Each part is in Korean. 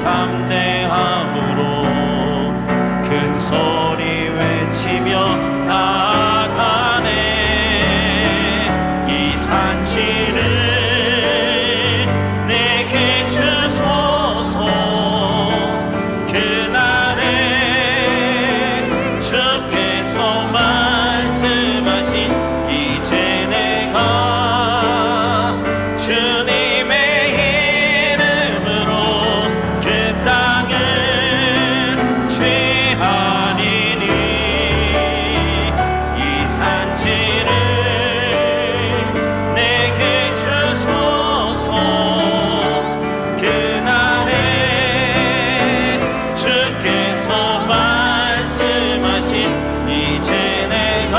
담대함으로 큰 소리 외치며 나아가네. 이 산지를 내게 주소서. 그날에 주께서 말씀하신 이제 내가 주님의 이름으로 그 땅을 취하리니. 이 산지를 내게 주소서. 그날에 주께서 말씀하신 이제 내가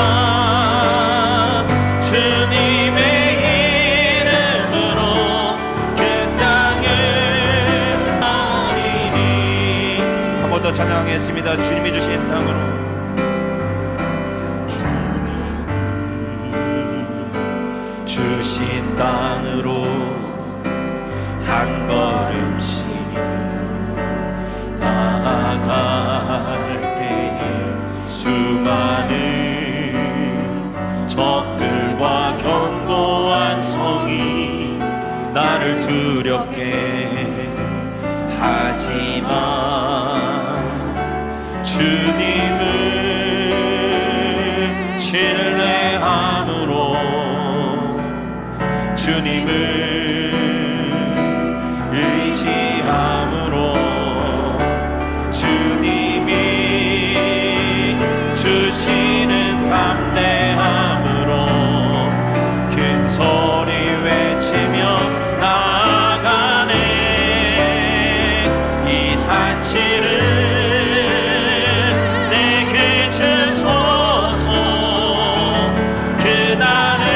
주님의 이름으로 그 땅을 하리니. 한 번 더 찬양하겠습니다. 주님이 주신 땅으로. 주님이 주신 땅으로 한 걸음씩 나아갈 때에 수많은 적들과 견고한 성이 나를 두렵게 하지만 주님을 신뢰함으로 주님을 의지함으로 주님이 주시는 담대함으로 큰 소리 외치며 나아가네. 이 산지를 내게 주소서. 그날에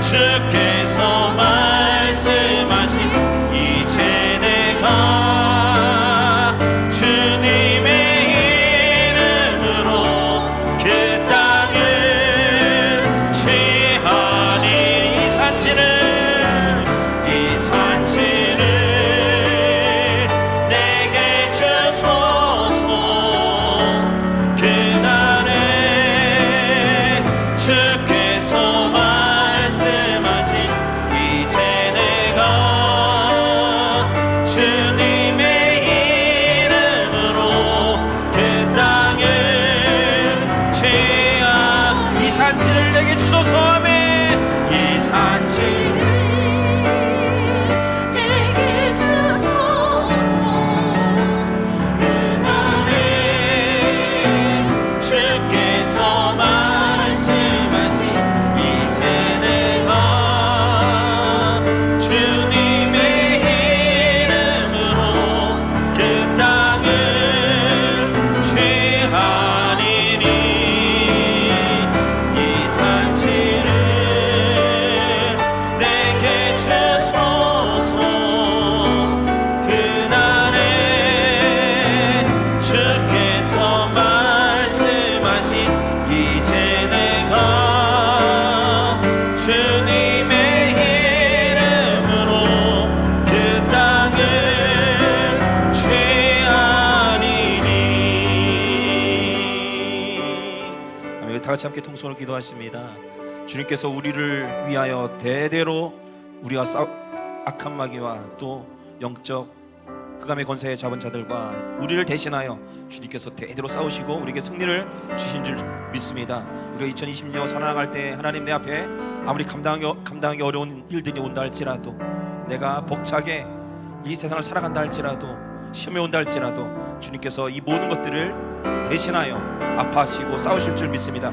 주께서 말씀하신 이제 내가 주님의 이름으로 그 땅을 취하니. 이 산지를 내게 주소서. 그날에 주께서 말씀하신 이제 내가 주님의 이름으로 그 땅을 취하니. 이 산지를 내게 주소서. 아멘. 이 산지를 내게 주소서. 그날에 주께서 말씀하신 이제 내가 주님의 이름으로 그 땅을 취하리니. 이 산지를 내게 주소서. 그날에 주께서 말씀하신 이제 내가 주님의 이름으로 그 땅을 취하리니. 아멘. 다 같이 함께 통성으로 기도하십니다. 주님께서 우리를 위하여 대대로 우리와 악한 마귀와 또 영적 흑암의 권세에 잡은 자들과 우리를 대신하여 주님께서 대대로 싸우시고 우리에게 승리를 주신 줄 믿습니다. 우리가 2020년 살아나갈 때 하나님 내 앞에 아무리 감당하기 어려운 일들이 온다 할지라도, 내가 벅차게 이 세상을 살아간다 할지라도, 시험이 온다 할지라도 주님께서 이 모든 것들을 대신하여 아파하시고 싸우실 줄 믿습니다.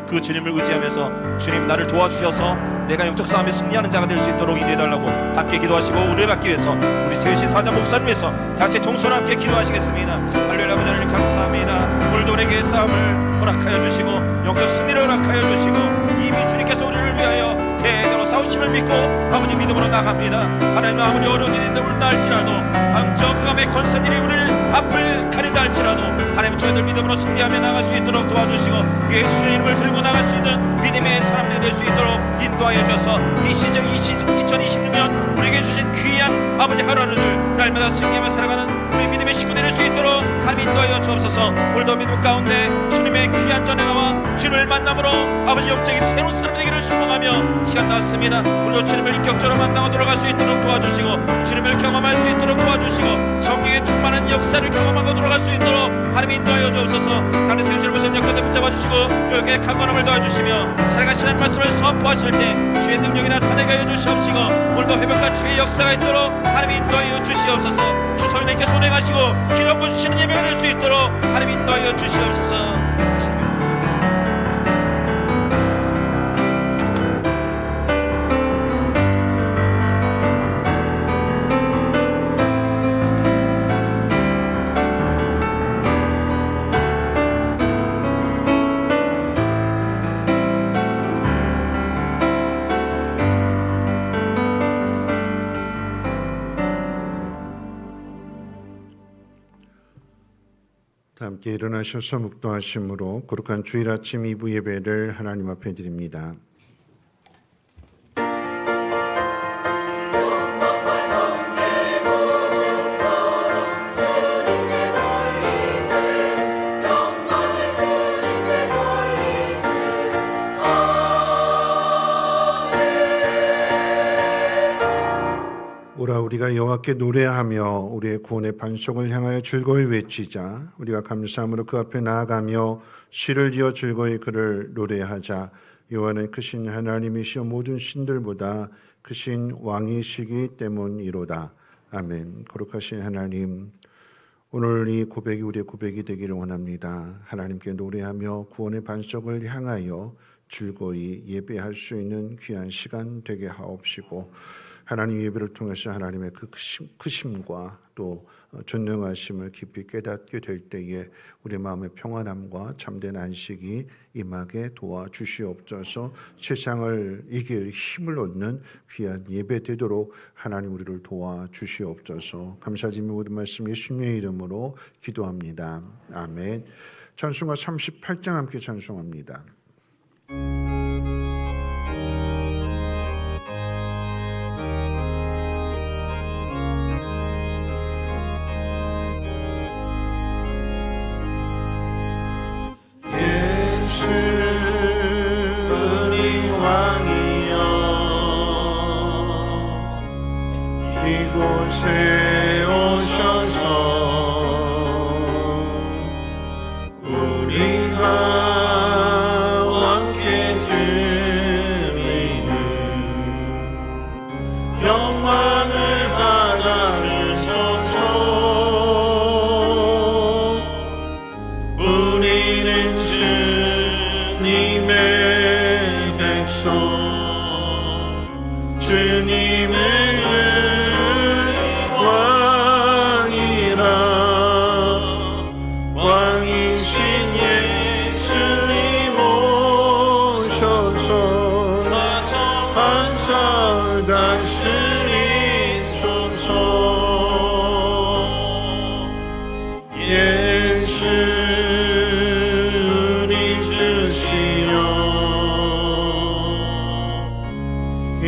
그 주님을 의지하면서 주님 나를 도와주셔서 내가 영적 싸움에 승리하는 자가 될 수 있도록 인도해달라고 함께 기도하시고, 은혜 받기 위해서 우리 세우신 사자 목사님에서 다 같이 동서로 함께 기도하시겠습니다. 할렐루야. 아버지 하나님 감사합니다. 오늘도 우리에게 싸움을 허락하여 주시고 영적 승리를 허락하여 주시고 이미 주님께서 우리를 위하여 대대로 싸우셨습니다. 주심을 믿고 아버지 믿음으로 나갑니다. 하나님 아무리 어려운 일이 된다 할지라도 저 그감의 권세들이 우리를 앞을 가린다 할지라도 하나님 저희들 믿음으로 승리하며 나갈 수 있도록 도와주시고 예수의 이름을 들고 나갈 수 있는 믿음의 사람들이 될 수 있도록 인도하여 주셔서 이 시즌 2026년 우리에게 주신 귀한 아버지 하루하루를 날마다 승리하며 살아가는 우리 믿음의 식구들이 될 수 있도록 하나님 인도하여 주옵소서. 오늘도 믿음 가운데 주님의 귀한 전에 나와 주를 만남으로 아버지 영적인 새로운 사람 되기를 축복하며 시간 나왔습니다. 우리도 주님을 인격적으로 만나고 돌아갈 수 있도록 도와주시고 주님을 경험할 수 있도록 도와주시고 성령의 충만한 역사를 경험하고 돌아갈 수 있도록 하나님 인도하여 주옵소서. 다른 세계적으로 무슨 역사들 붙잡아주시고 이렇게 강건함을 도와주시며 살아가시는 말씀을 선포하실 때 주의 능력이 나타나게 하여 주시옵시고 오늘도 회복과 주의 역사가 있도록 하나님 인도하여 주시옵소서. 주 성령님께 손에 가시고 기름 부으시는 예배가 될 수 있도록 하나님 인도하여 주시옵소서. 함께 일어나셔서 묵도하심으로 거룩한 주일 아침 2부 예배를 하나님 앞에 드립니다. 오라 우리가 여호와께 노래하며 우리의 구원의 반석을 향하여 즐거이 외치자. 우리가 감사함으로 그 앞에 나아가며 시를 지어 즐거이 그를 노래하자. 여호와는 크신 하나님이시여 모든 신들보다 크신 왕이시기 때문이로다. 아멘. 거룩하신 하나님, 오늘 이 고백이 우리의 고백이 되기를 원합니다. 하나님께 노래하며 구원의 반석을 향하여 즐거이 예배할 수 있는 귀한 시간 되게 하옵시고 하나님 예배를 통해서 하나님의 그 크심과 또 전능하심을 깊이 깨닫게 될 때에 우리 마음의 평안함과 참된 안식이 임하게 도와주시옵소서. 세상을 이길 힘을 얻는 귀한 예배 되도록 하나님 우리를 도와주시옵소서. 감사드리며 모든 말씀 예수님의 이름으로 기도합니다. 아멘. 찬송가 38장 함께 찬송합니다. 이곳에 오셔서 우리가 함께 드리는 영광을 받아주소서. 우리는 주님의 백성, 주님의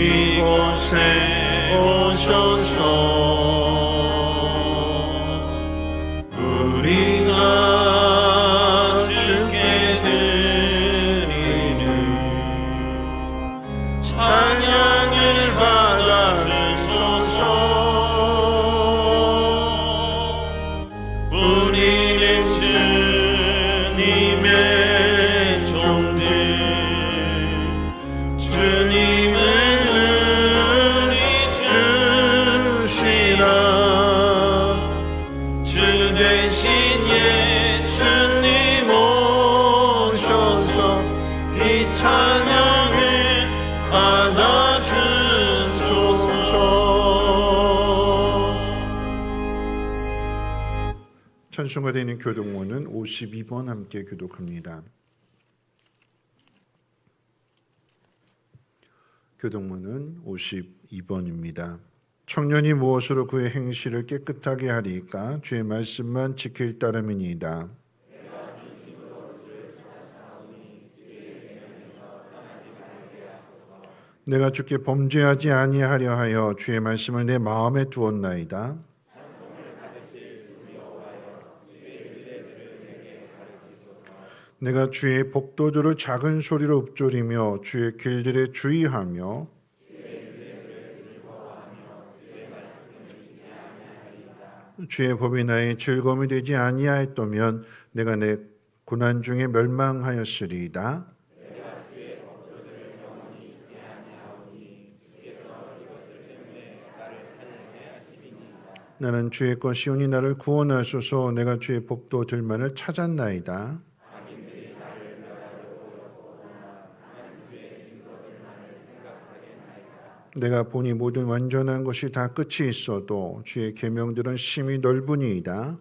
이곳에 오셔서 우리가 주께 드리는 찬양을 받아주소서. 우리는 주님의 종들, 주님을 찬송가 되는 교독문은 52번 함께 교독합니다. 교동문은 52번입니다. 청년이 무엇으로 그의 행실을 깨끗하게 하리까? 주의 말씀만 지킬 따름이니이다. 내가 주께 범죄하지 아니하려 하여 주의 말씀을 내 마음에 두었나이다. 내가 주의 복도들을 작은 소리로 읊조리며 주의 길들에 주의하며 주의 법이 나의 즐거움이 되지 아니하였다면 내가 내 고난 중에 멸망하였으리이다. 나는 주의 것이오니 나를 구원하소서. 내가 주의 복도들만을 찾았나이다. 내가 보니 모든 완전한 것이 다 끝이 있어도 주의 계명들은 심히 넓으니이다.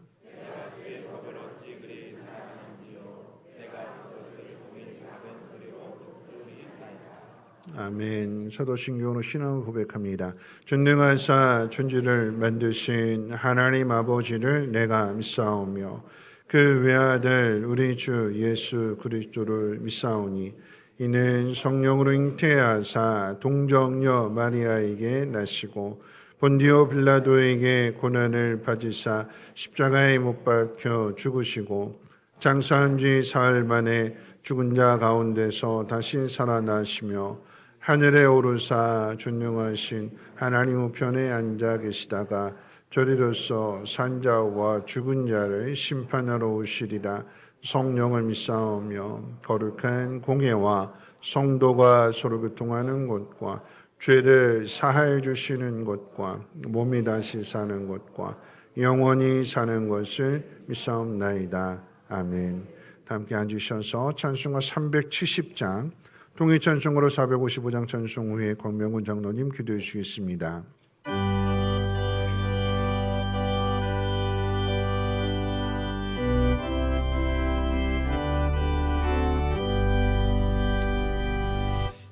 아멘. 사도신경으로 신앙을 고백합니다. 전능하사 천지를 만드신 하나님 아버지를 내가 믿사오며 그 외아들 우리 주 예수 그리스도를 믿사오니 이는 성령으로 잉태하사 동정녀 마리아에게 나시고 본디오 빌라도에게 고난을 받으사 십자가에 못 박혀 죽으시고 장사한 지 사흘 만에 죽은 자 가운데서 다시 살아나시며 하늘에 오르사 존귀하신 하나님 우편에 앉아 계시다가 저리로서 산자와 죽은 자를 심판하러 오시리라. 성령을 믿사오며 거룩한 공예와 성도가 서로 교통하는 것과 죄를 사하여 주시는 것과 몸이 다시 사는 것과 영원히 사는 것을 믿사옵나이다. 아멘. 다 함께 앉으셔서 찬송가 370장 통일찬송으로 455장 찬송 후에 권명훈 장로님 기도해 주시겠습니다.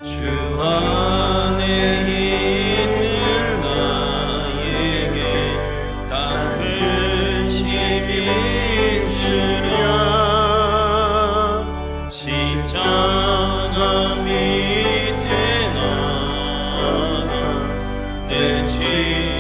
주 안에 있는 나에게 단 힘이 있으랴. 십자가 밑에 나가 내 죄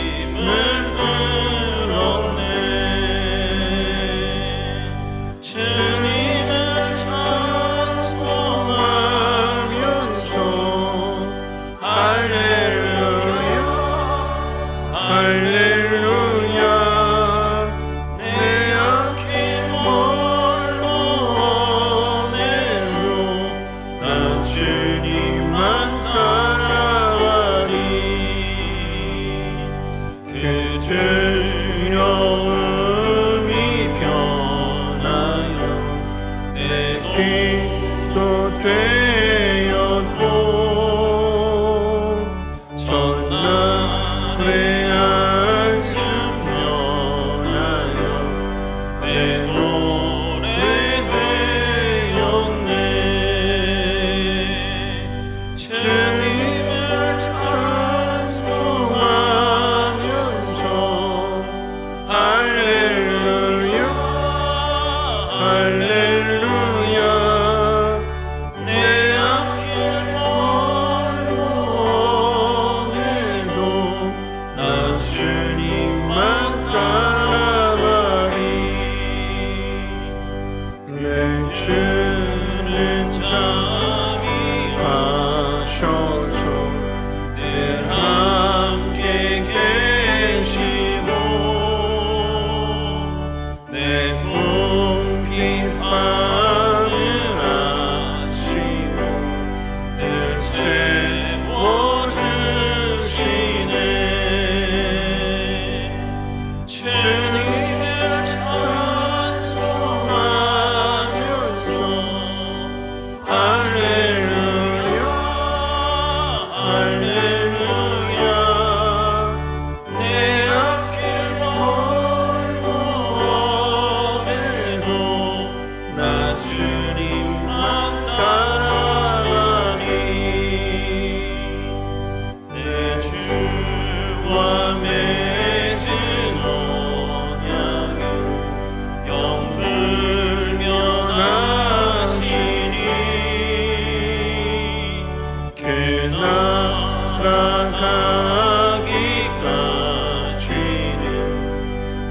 나가기까지는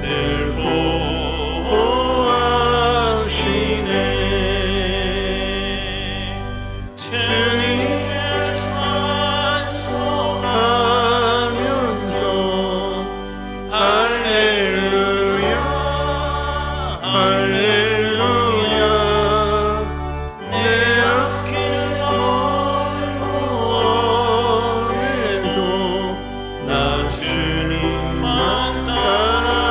늘 보호하시네. 주님을 찬송하면서 할렐루야 할렐루야 내 앞길 멀어해도 나 주님만 따라가리.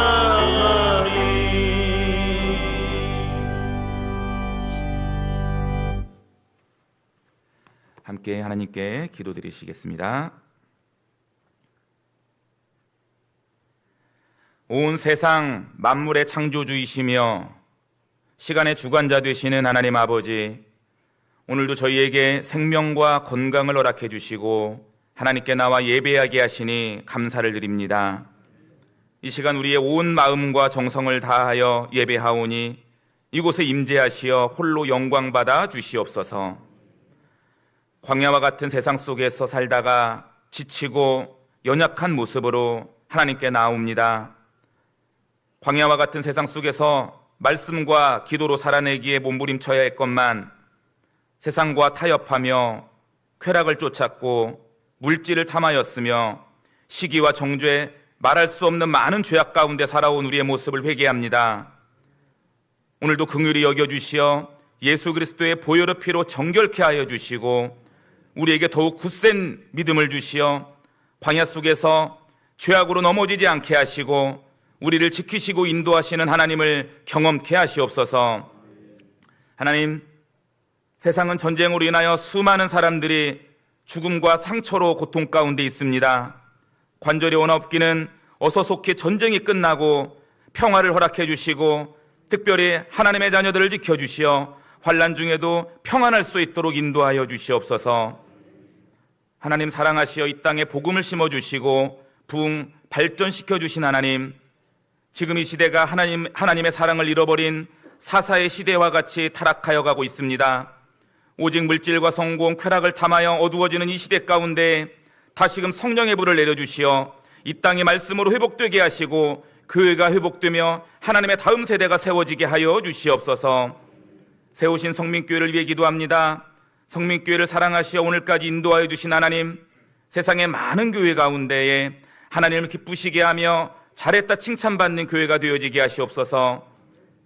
함께 하나님께 기도드리시겠습니다. 온 세상 만물의 창조주이시며 시간의 주관자 되시는 하나님 아버지, 오늘도 저희에게 생명과 건강을 허락해 주시고 하나님께 나와 예배하게 하시니 감사를 드립니다. 이 시간 우리의 온 마음과 정성을 다하여 예배하오니 이곳에 임재하시어 홀로 영광받아 주시옵소서. 광야와 같은 세상 속에서 살다가 지치고 연약한 모습으로 하나님께 나옵니다. 광야와 같은 세상 속에서 말씀과 기도로 살아내기에 몸부림쳐야 했건만 세상과 타협하며 쾌락을 쫓았고 물질을 탐하였으며 시기와 정죄, 말할 수 없는 많은 죄악 가운데 살아온 우리의 모습을 회개합니다. 오늘도 긍휼히 여겨주시어 예수 그리스도의 보혈의 피로 정결케 하여 주시고 우리에게 더욱 굳센 믿음을 주시어 광야 속에서 죄악으로 넘어지지 않게 하시고 우리를 지키시고 인도하시는 하나님을 경험케 하시옵소서. 하나님, 세상은 전쟁으로 인하여 수많은 사람들이 죽음과 상처로 고통 가운데 있습니다. 관절이 원없기는 어서 속히 전쟁이 끝나고 평화를 허락해 주시고 특별히 하나님의 자녀들을 지켜주시어 환난 중에도 평안할 수 있도록 인도하여 주시옵소서. 하나님 사랑하시어 이 땅에 복음을 심어주시고 부흥 발전시켜 주신 하나님, 지금 이 시대가 하나님의 사랑을 잃어버린 사사의 시대와 같이 타락하여 가고 있습니다. 오직 물질과 성공, 쾌락을 탐하여 어두워지는 이 시대 가운데 다시금 성령의 불을 내려주시어 이 땅이 말씀으로 회복되게 하시고 교회가 회복되며 하나님의 다음 세대가 세워지게 하여 주시옵소서. 세우신 성민교회를 위해 기도합니다. 성민교회를 사랑하시어 오늘까지 인도하여 주신 하나님, 세상의 많은 교회 가운데에 하나님을 기쁘시게 하며 잘했다 칭찬받는 교회가 되어지게 하시옵소서.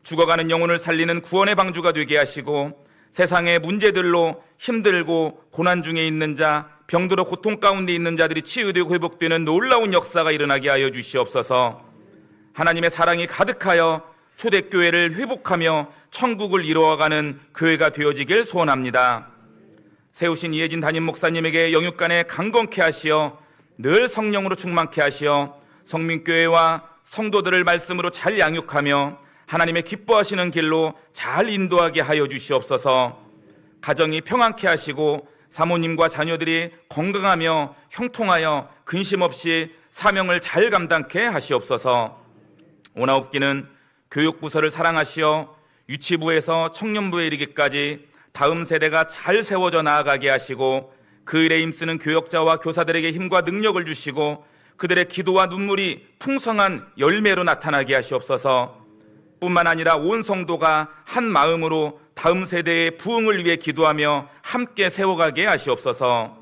죽어가는 영혼을 살리는 구원의 방주가 되게 하시고 세상의 문제들로 힘들고 고난 중에 있는 자, 병들어 고통 가운데 있는 자들이 치유되고 회복되는 놀라운 역사가 일어나게 하여 주시옵소서. 하나님의 사랑이 가득하여 초대교회를 회복하며 천국을 이루어가는 교회가 되어지길 소원합니다. 세우신 이혜진 담임 목사님에게 영육간에 강건케 하시어 늘 성령으로 충만케 하시어 성민교회와 성도들을 말씀으로 잘 양육하며 하나님의 기뻐하시는 길로 잘 인도하게 하여 주시옵소서. 가정이 평안케 하시고 사모님과 자녀들이 건강하며 형통하여 근심 없이 사명을 잘 감당케 하시옵소서. 오나옵기는 교육부서를 사랑하시어 유치부에서 청년부에 이르기까지 다음 세대가 잘 세워져 나아가게 하시고 그 일에 힘쓰는 교역자와 교사들에게 힘과 능력을 주시고 그들의 기도와 눈물이 풍성한 열매로 나타나게 하시옵소서. 뿐만 아니라 온 성도가 한 마음으로 다음 세대의 부흥을 위해 기도하며 함께 세워가게 하시옵소서.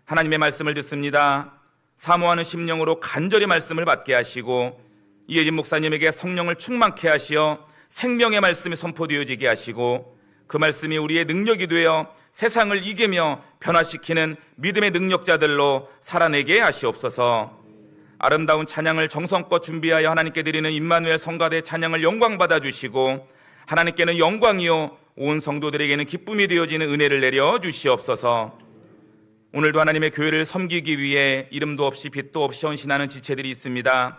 하나님의 말씀을 듣습니다. 사모하는 심령으로 간절히 말씀을 받게 하시고 이혜진 목사님에게 성령을 충만케 하시어 생명의 말씀이 선포되어지게 하시고 그 말씀이 우리의 능력이 되어 세상을 이기며 변화시키는 믿음의 능력자들로 살아내게 하시옵소서. 아름다운 찬양을 정성껏 준비하여 하나님께 드리는 임마누엘 성가대 찬양을 영광받아 주시고 하나님께는 영광이요 온 성도들에게는 기쁨이 되어지는 은혜를 내려 주시옵소서. 오늘도 하나님의 교회를 섬기기 위해 이름도 없이 빛도 없이 헌신하는 지체들이 있습니다.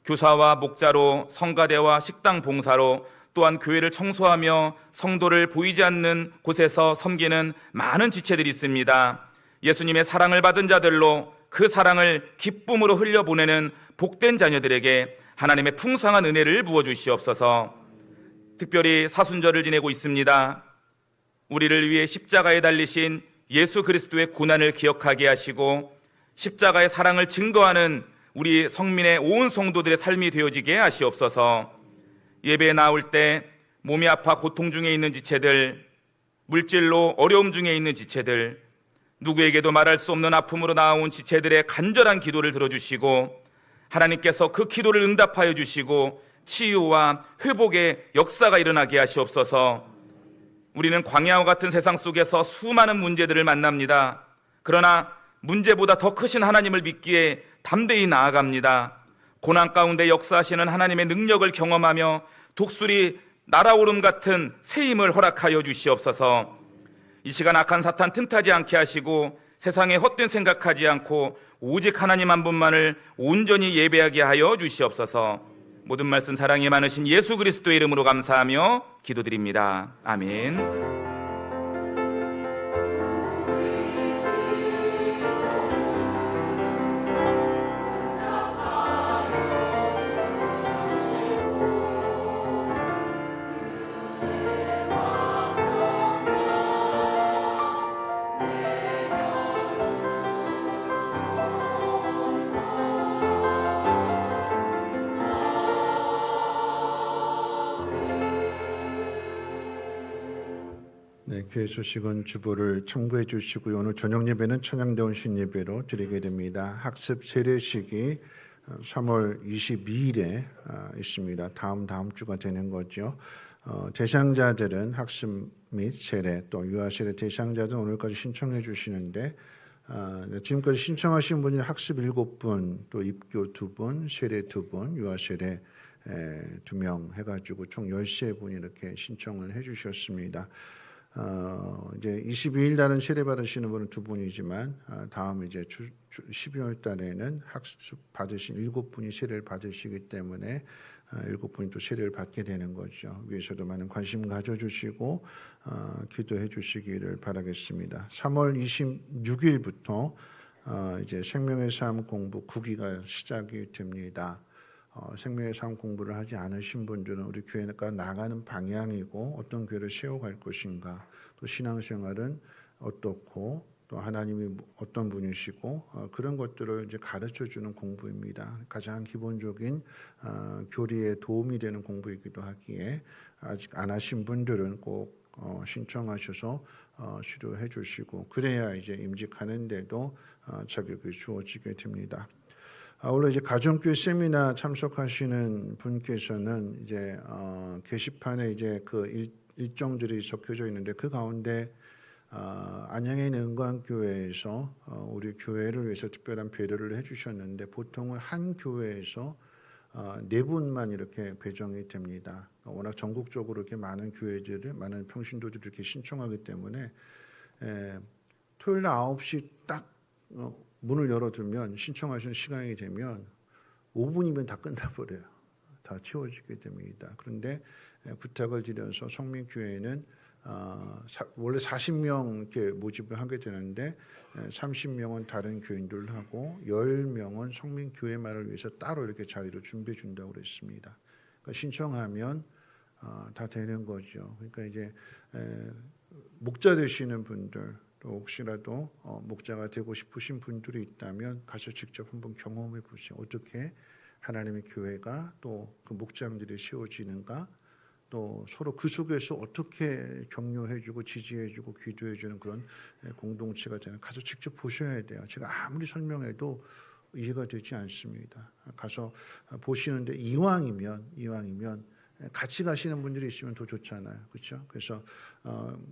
교사와 목자로, 성가대와 식당 봉사로, 또한 교회를 청소하며 성도를 보이지 않는 곳에서 섬기는 많은 지체들이 있습니다. 예수님의 사랑을 받은 자들로 그 사랑을 기쁨으로 흘려보내는 복된 자녀들에게 하나님의 풍성한 은혜를 부어주시옵소서. 특별히 사순절을 지내고 있습니다. 우리를 위해 십자가에 달리신 예수 그리스도의 고난을 기억하게 하시고 십자가의 사랑을 증거하는 우리 성민의 온 성도들의 삶이 되어지게 하시옵소서. 예배에 나올 때 몸이 아파 고통 중에 있는 지체들, 물질로 어려움 중에 있는 지체들, 누구에게도 말할 수 없는 아픔으로 나온 지체들의 간절한 기도를 들어주시고 하나님께서 그 기도를 응답하여 주시고 치유와 회복의 역사가 일어나게 하시옵소서. 우리는 광야와 같은 세상 속에서 수많은 문제들을 만납니다. 그러나 문제보다 더 크신 하나님을 믿기에 담대히 나아갑니다. 고난 가운데 역사하시는 하나님의 능력을 경험하며 독수리 날아오름 같은 새 힘을 허락하여 주시옵소서. 이 시간 악한 사탄 틈타지 않게 하시고 세상에 헛된 생각하지 않고 오직 하나님 한 분만을 온전히 예배하게 하여 주시옵소서. 모든 말씀 사랑이 많으신 예수 그리스도의 이름으로 감사하며 기도드립니다. 아멘. 네, 교회 소식은 주보를 참고해 주시고요. 오늘 저녁 예배는 찬양대원신 예배로 드리게 됩니다. 학습 세례식이 3월 22일에 있습니다. 다음 주가 되는 거죠. 대상자들은 학습 및 세례 또 유아 세례 대상자들은 오늘까지 신청해 주시는데 지금까지 신청하신 분이 학습 7분, 또 입교 2분, 세례 2분, 유아 세례 2명 해가지고 총 13분이 이렇게 신청을 해주셨습니다. 이제 22일 날은 세례 받으시는 분은 2분이지만 다음 이제 12월 달에는 학습 받으신 7분이 세례를 받으시기 때문에 7분이 또 세례를 받게 되는 거죠. 위에서도 많은 관심 가져주시고 기도해 주시기를 바라겠습니다. 3월 26일부터 이제 생명의 삶 공부 9기가 시작이 됩니다. 생명의 삶 공부를 하지 않으신 분들은 우리 교회가 나가는 방향이고 어떤 교회를 세워갈 것인가, 또 신앙생활은 어떻고 또 하나님이 어떤 분이시고 그런 것들을 이제 가르쳐주는 공부입니다. 가장 기본적인 교리에 도움이 되는 공부이기도 하기에 아직 안 하신 분들은 꼭 신청하셔서 시도해 주시고 그래야 이제 임직하는데도 자격이 주어지게 됩니다. 원래 이제 가정교회 세미나 참석하시는 분께서는 이제 게시판에 이제 그 일정들이 적혀져 있는데 그 가운데 안양에 있는 은광교회에서 우리 교회를 위해서 특별한 배려를 해주셨는데 보통은 한 교회에서 4분만 이렇게 배정이 됩니다. 워낙 전국적으로 이렇게 많은 교회들을 많은 평신도들이 이렇게 신청하기 때문에 토요일 9시 딱 문을 열어두면 신청하시는 시간이 되면 5분이면 다 끝나버려요. 다 채워지게 됩니다. 그런데 부탁을 드려서 성민교회는 원래 40명 이렇게 모집을 하게 되는데 30명은 다른 교인들하고 10명은 성민교회만을 위해서 따로 이렇게 자리를 준비해 준다고 그랬습니다. 그러니까 신청하면 다 되는 거죠. 그러니까 이제 목자 되시는 분들 또 혹시라도 목자가 되고 싶으신 분들이 있다면 가서 직접 한번 경험해 보세요. 어떻게 하나님의 교회가 또 그 목장들이 세워지는가, 또 서로 그 속에서 어떻게 격려해주고 지지해주고 기도해주는 그런 공동체가 되는 가서 직접 보셔야 돼요. 제가 아무리 설명해도 이해가 되지 않습니다. 가서 보시는데 이왕이면 같이 가시는 분들이 있으면 더 좋잖아요. 그렇죠? 그래서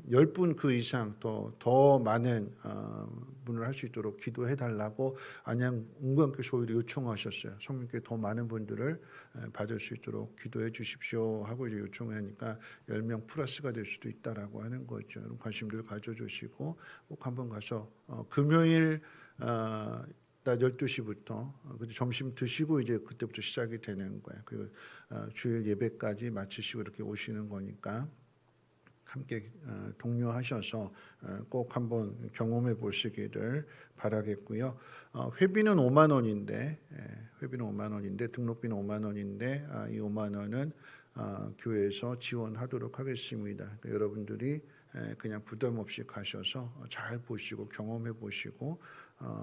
10분 그 이상 더 많은 분을 할 수 있도록 기도해 달라고 안양 은광교회 소위를 요청하셨어요. 성민교회 더 많은 분들을 받을 수 있도록 기도해 주십시오 하고 이제 요청을 하니까 10명 플러스가 될 수도 있다라고 하는 거죠. 여러분 관심들 가져주시고 꼭 한번 가서 금요일 낮 12시부터 점심 드시고 이제 그때부터 시작이 되는 거예요. 그리고 주일 예배까지 마치시고 이렇게 오시는 거니까 함께 독려하셔서 꼭 한번 경험해 보시기를 바라겠고요. 회비는 5만 원인데 등록비는 5만 원인데 이 5만 원은 교회에서 지원하도록 하겠습니다. 그러니까 여러분들이 그냥 부담 없이 가셔서 잘 보시고 경험해 보시고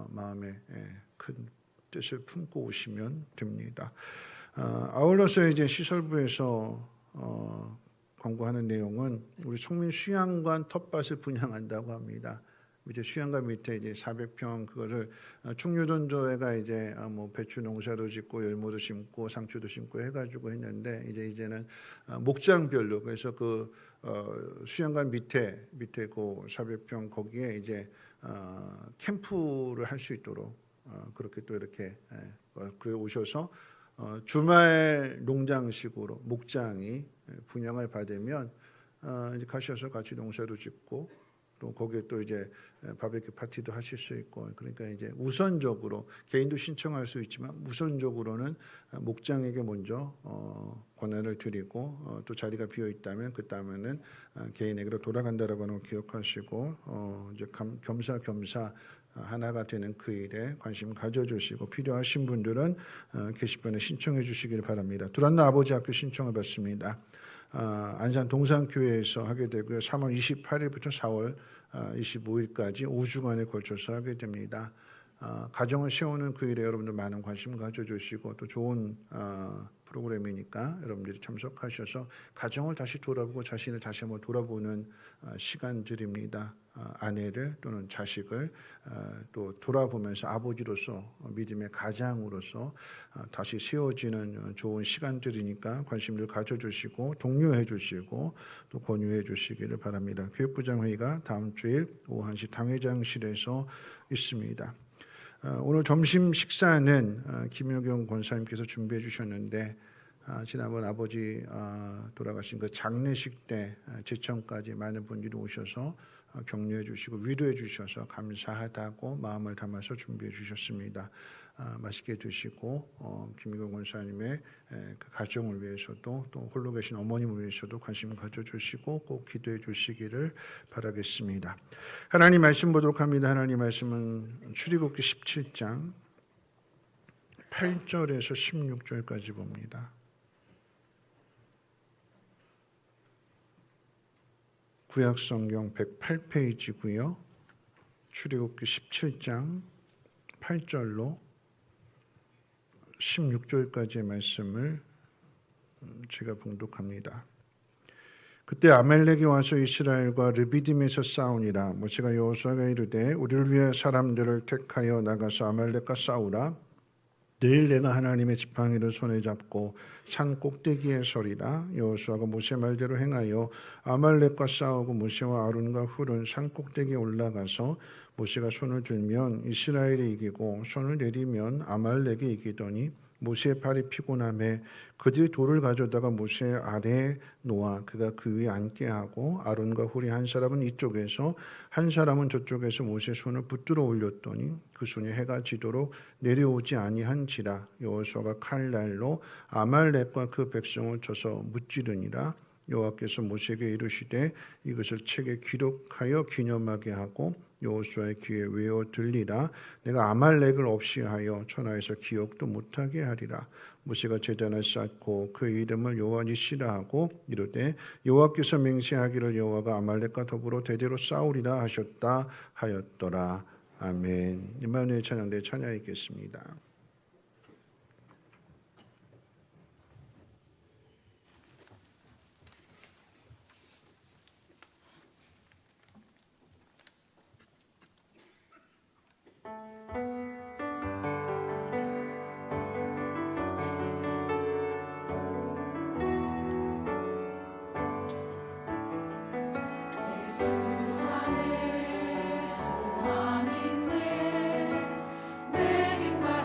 마음에 큰 뜻을 품고 오시면 됩니다. 아울러서 이제 시설부에서 권고하는 내용은 우리 총민 수양관 텃밭을 분양한다고 합니다. 이제 수양관 밑에 이제 400평 그거를 충유돈조회가 이제 뭐 배추 농사도 짓고 열무도 심고 상추도 심고 해가지고 했는데 이제는 목장별로 그래서 그 수양관 밑에 그 400평 거기에 이제 캠프를 할 수 있도록 그렇게 또 이렇게 그래 오셔서 주말 농장식으로 목장이 분양을 받으면 이제 가셔서 같이 농사도 짓고 또 거기에 또 이제 바베큐 파티도 하실 수 있고 그러니까 이제 우선적으로 개인도 신청할 수 있지만 우선적으로는 목장에게 먼저 권한을 드리고 또 자리가 비어 있다면 그 다음에는 개인에게로 돌아간다라고 하는 걸 기억하시고 이제 겸사겸사 하나가 되는 그 일에 관심 가져주시고 필요하신 분들은 게시판에 신청해 주시길 바랍니다. 두란노 아버지 학교 신청을 받습니다. 안산 동산교회에서 하게 되고요. 3월 28일부터 4월 25일까지 5주간에 걸쳐서 하게 됩니다. 가정을 세우는 그 일에 여러분들 많은 관심 가져주시고 또 좋은 프로그램이니까 여러분들이 참석하셔서 가정을 다시 돌아보고 자신을 다시 한번 돌아보는 시간들입니다. 아내를 또는 자식을 또 돌아보면서 아버지로서 믿음의 가장으로서 다시 세워지는 좋은 시간들이니까 관심을 가져주시고 독려해 주시고 또 권유해 주시기를 바랍니다. 교육부장 회의가 다음 주일 오후 1시 당회장실에서 있습니다. 오늘 점심 식사는 김효경 권사님께서 준비해 주셨는데 지난번 아버지 돌아가신 그 장례식 때 제천까지 많은 분들이 오셔서 격려해 주시고 위로해 주셔서 감사하다고 마음을 담아서 준비해 주셨습니다. 맛있게 드시고 김효경 권사님의 그 가정을 위해서도 또 홀로 계신 어머님을 위해서도 관심을 가져주시고 꼭 기도해 주시기를 바라겠습니다. 하나님 말씀 보도록 합니다. 하나님 말씀은 출애굽기 17장 8절에서 16절까지 봅니다. 구약성경 108페이지고요. 출애굽기 17장 8절로 16절까지의 말씀을 제가 봉독합니다. 그때 아말렉이 와서 이스라엘과 르비딤에서 싸우니라. 모세가 여호수아가 이르되 우리를 위해 사람들을 택하여 나가서 아말렉과 싸우라. 내일 내가 하나님의 지팡이를 손에 잡고 산 꼭대기에 서리라. 여호수아가 모세 말대로 행하여 아말렉과 싸우고 모세와 아론과 훌은 산 꼭대기에 올라가서 모세가 손을 들면 이스라엘이 이기고 손을 내리면 아말렉이 이기더니 모세의 팔이 피곤함에 그들이 돌을 가져다가 모세 아래에 놓아 그가 그 위에 앉게 하고 아론과 훌이 한 사람은 이쪽에서 한 사람은 저쪽에서 모세 손을 붙들어 올렸더니 그 손이 해가 지도록 내려오지 아니한지라. 여호수아가 칼날로 아말렉과 그 백성을 쳐서 무찌르니라. 여호와께서 모세에게 이르시되 이것을 책에 기록하여 기념하게 하고 여호수아의 귀에 외워 들리라. 내가 아말렉을 없이 하여 천하에서 기억도 못하게 하리라. 모세가 제단을 쌓고 그 이름을 여호와 니시라 하고 이르되 여호와께서 맹세하기를 여호와가 아말렉과 더불어 대대로 싸우리라 하셨다 하였더라. 아멘. 임마누엘 찬양대 찬양이 있겠습니다. 수많은 내 빛과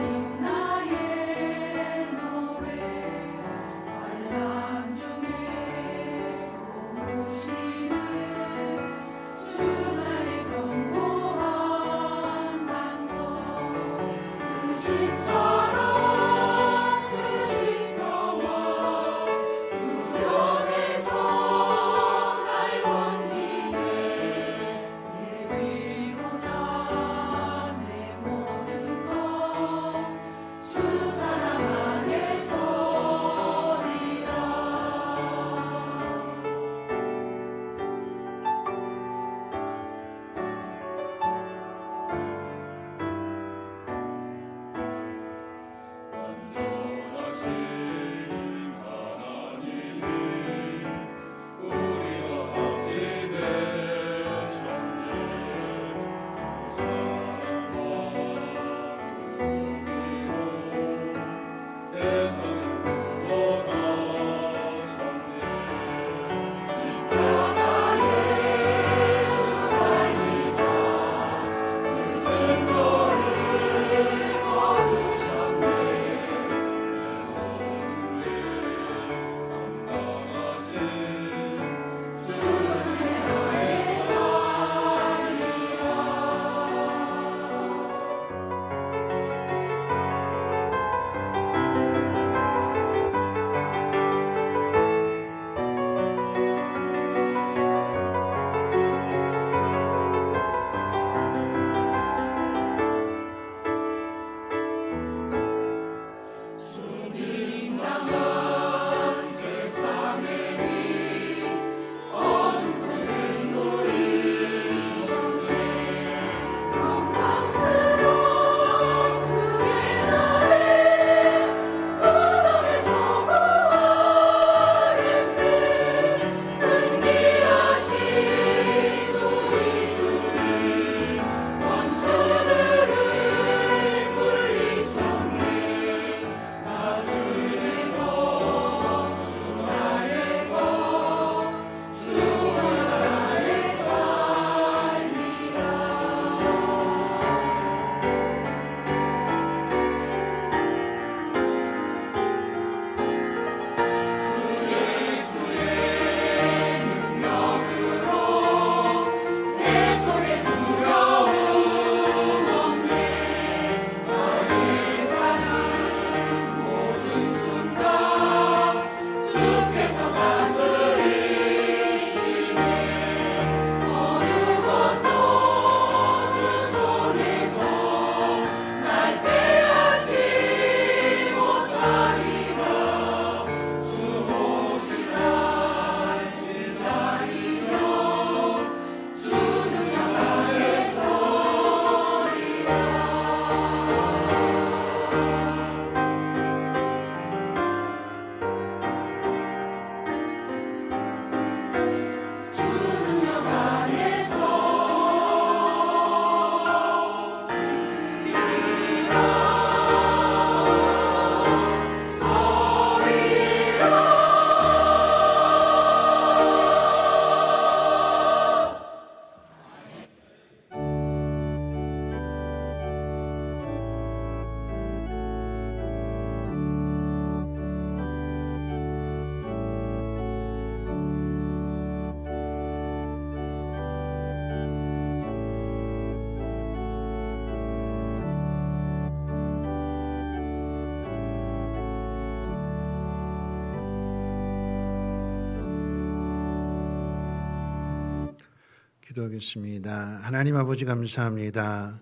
기도하겠습니다. 하나님 아버지 감사합니다.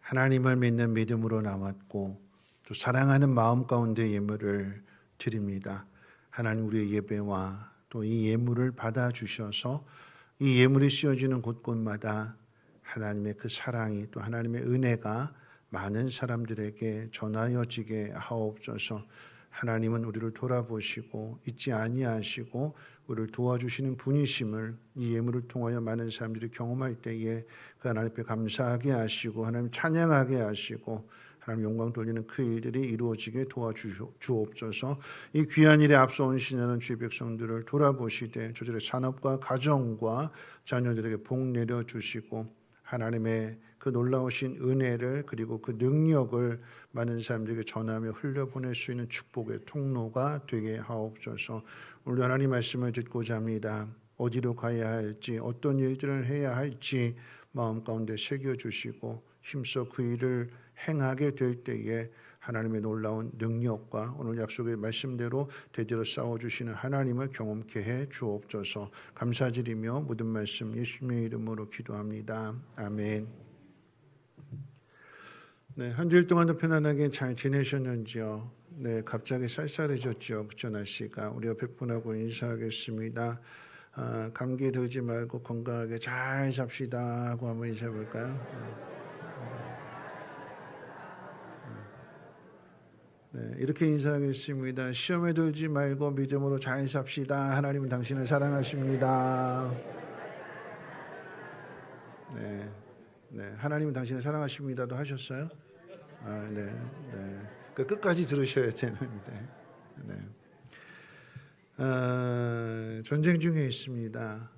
하나님을 믿는 믿음으로 나왔고 또 사랑하는 마음 가운데 예물을 드립니다. 하나님 우리의 예배와 또 이 예물을 받아주셔서 이 예물이 씌워지는 곳곳마다 하나님의 그 사랑이 또 하나님의 은혜가 많은 사람들에게 전하여지게 하옵소서. 하나님은 우리를 돌아보시고 잊지 아니하시고 우리를 도와주시는 분이심을 이 예물을 통하여 많은 사람들이 경험할 때에 그 하나님 앞에 감사하게 하시고 하나님 찬양하게 하시고 하나님 영광 돌리는 그 일들이 이루어지게 도와주옵소서. 이 귀한 일에 앞서온 신하는 주의 백성들을 돌아보시되 저들의 산업과 가정과 자녀들에게 복 내려주시고 하나님의 그 놀라우신 은혜를 그리고 그 능력을 많은 사람들에게 전하며 흘려보낼 수 있는 축복의 통로가 되게 하옵소서. 오늘 하나님 말씀을 듣고자 합니다. 어디로 가야 할지 어떤 일들을 해야 할지 마음 가운데 새겨주시고 힘써 그 일을 행하게 될 때에 하나님의 놀라운 능력과 오늘 약속의 말씀대로 대대로 싸워주시는 하나님을 경험케 해 주옵소서. 감사드리며 모든 말씀 예수님의 이름으로 기도합니다. 아멘. 네, 한 주일 동안도 편안하게 잘 지내셨는지요? 네, 갑자기 쌀쌀해졌죠. 그쵸, 날씨가. 우리 옆에 분하고 인사하겠습니다. 감기 들지 말고 건강하게 잘 삽시다 하고 한번 인사해볼까요? 네, 이렇게 인사하겠습니다. 시험에 들지 말고 믿음으로 잘 삽시다. 하나님은 당신을 사랑하십니다. 네, 네, 하나님은 당신을 사랑하십니다도 하셨어요? 네, 네. 그 끝까지 들으셔야 되는데. 네. 전쟁 중에 있습니다.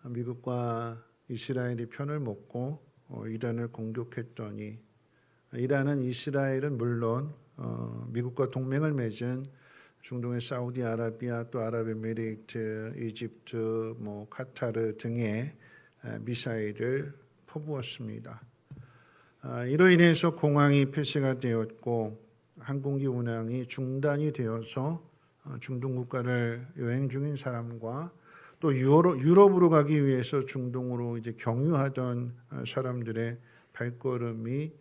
미국과 이스라엘이 편을 먹고 이란을 공격했더니 이란은 이스라엘은 물론 미국과 동맹을 맺은 중동의 사우디아라비아 또 아랍에미레이트, 이집트, 카타르 등의 미사일을 퍼부었습니다. 이로 인해서 공항이 폐쇄가 되었고 항공기 운항이 중단이 되어서 중동 국가를 여행 중인 사람과 또 유럽으로 가기 위해서 중동으로 이제 경유하던 사람들의 발걸음이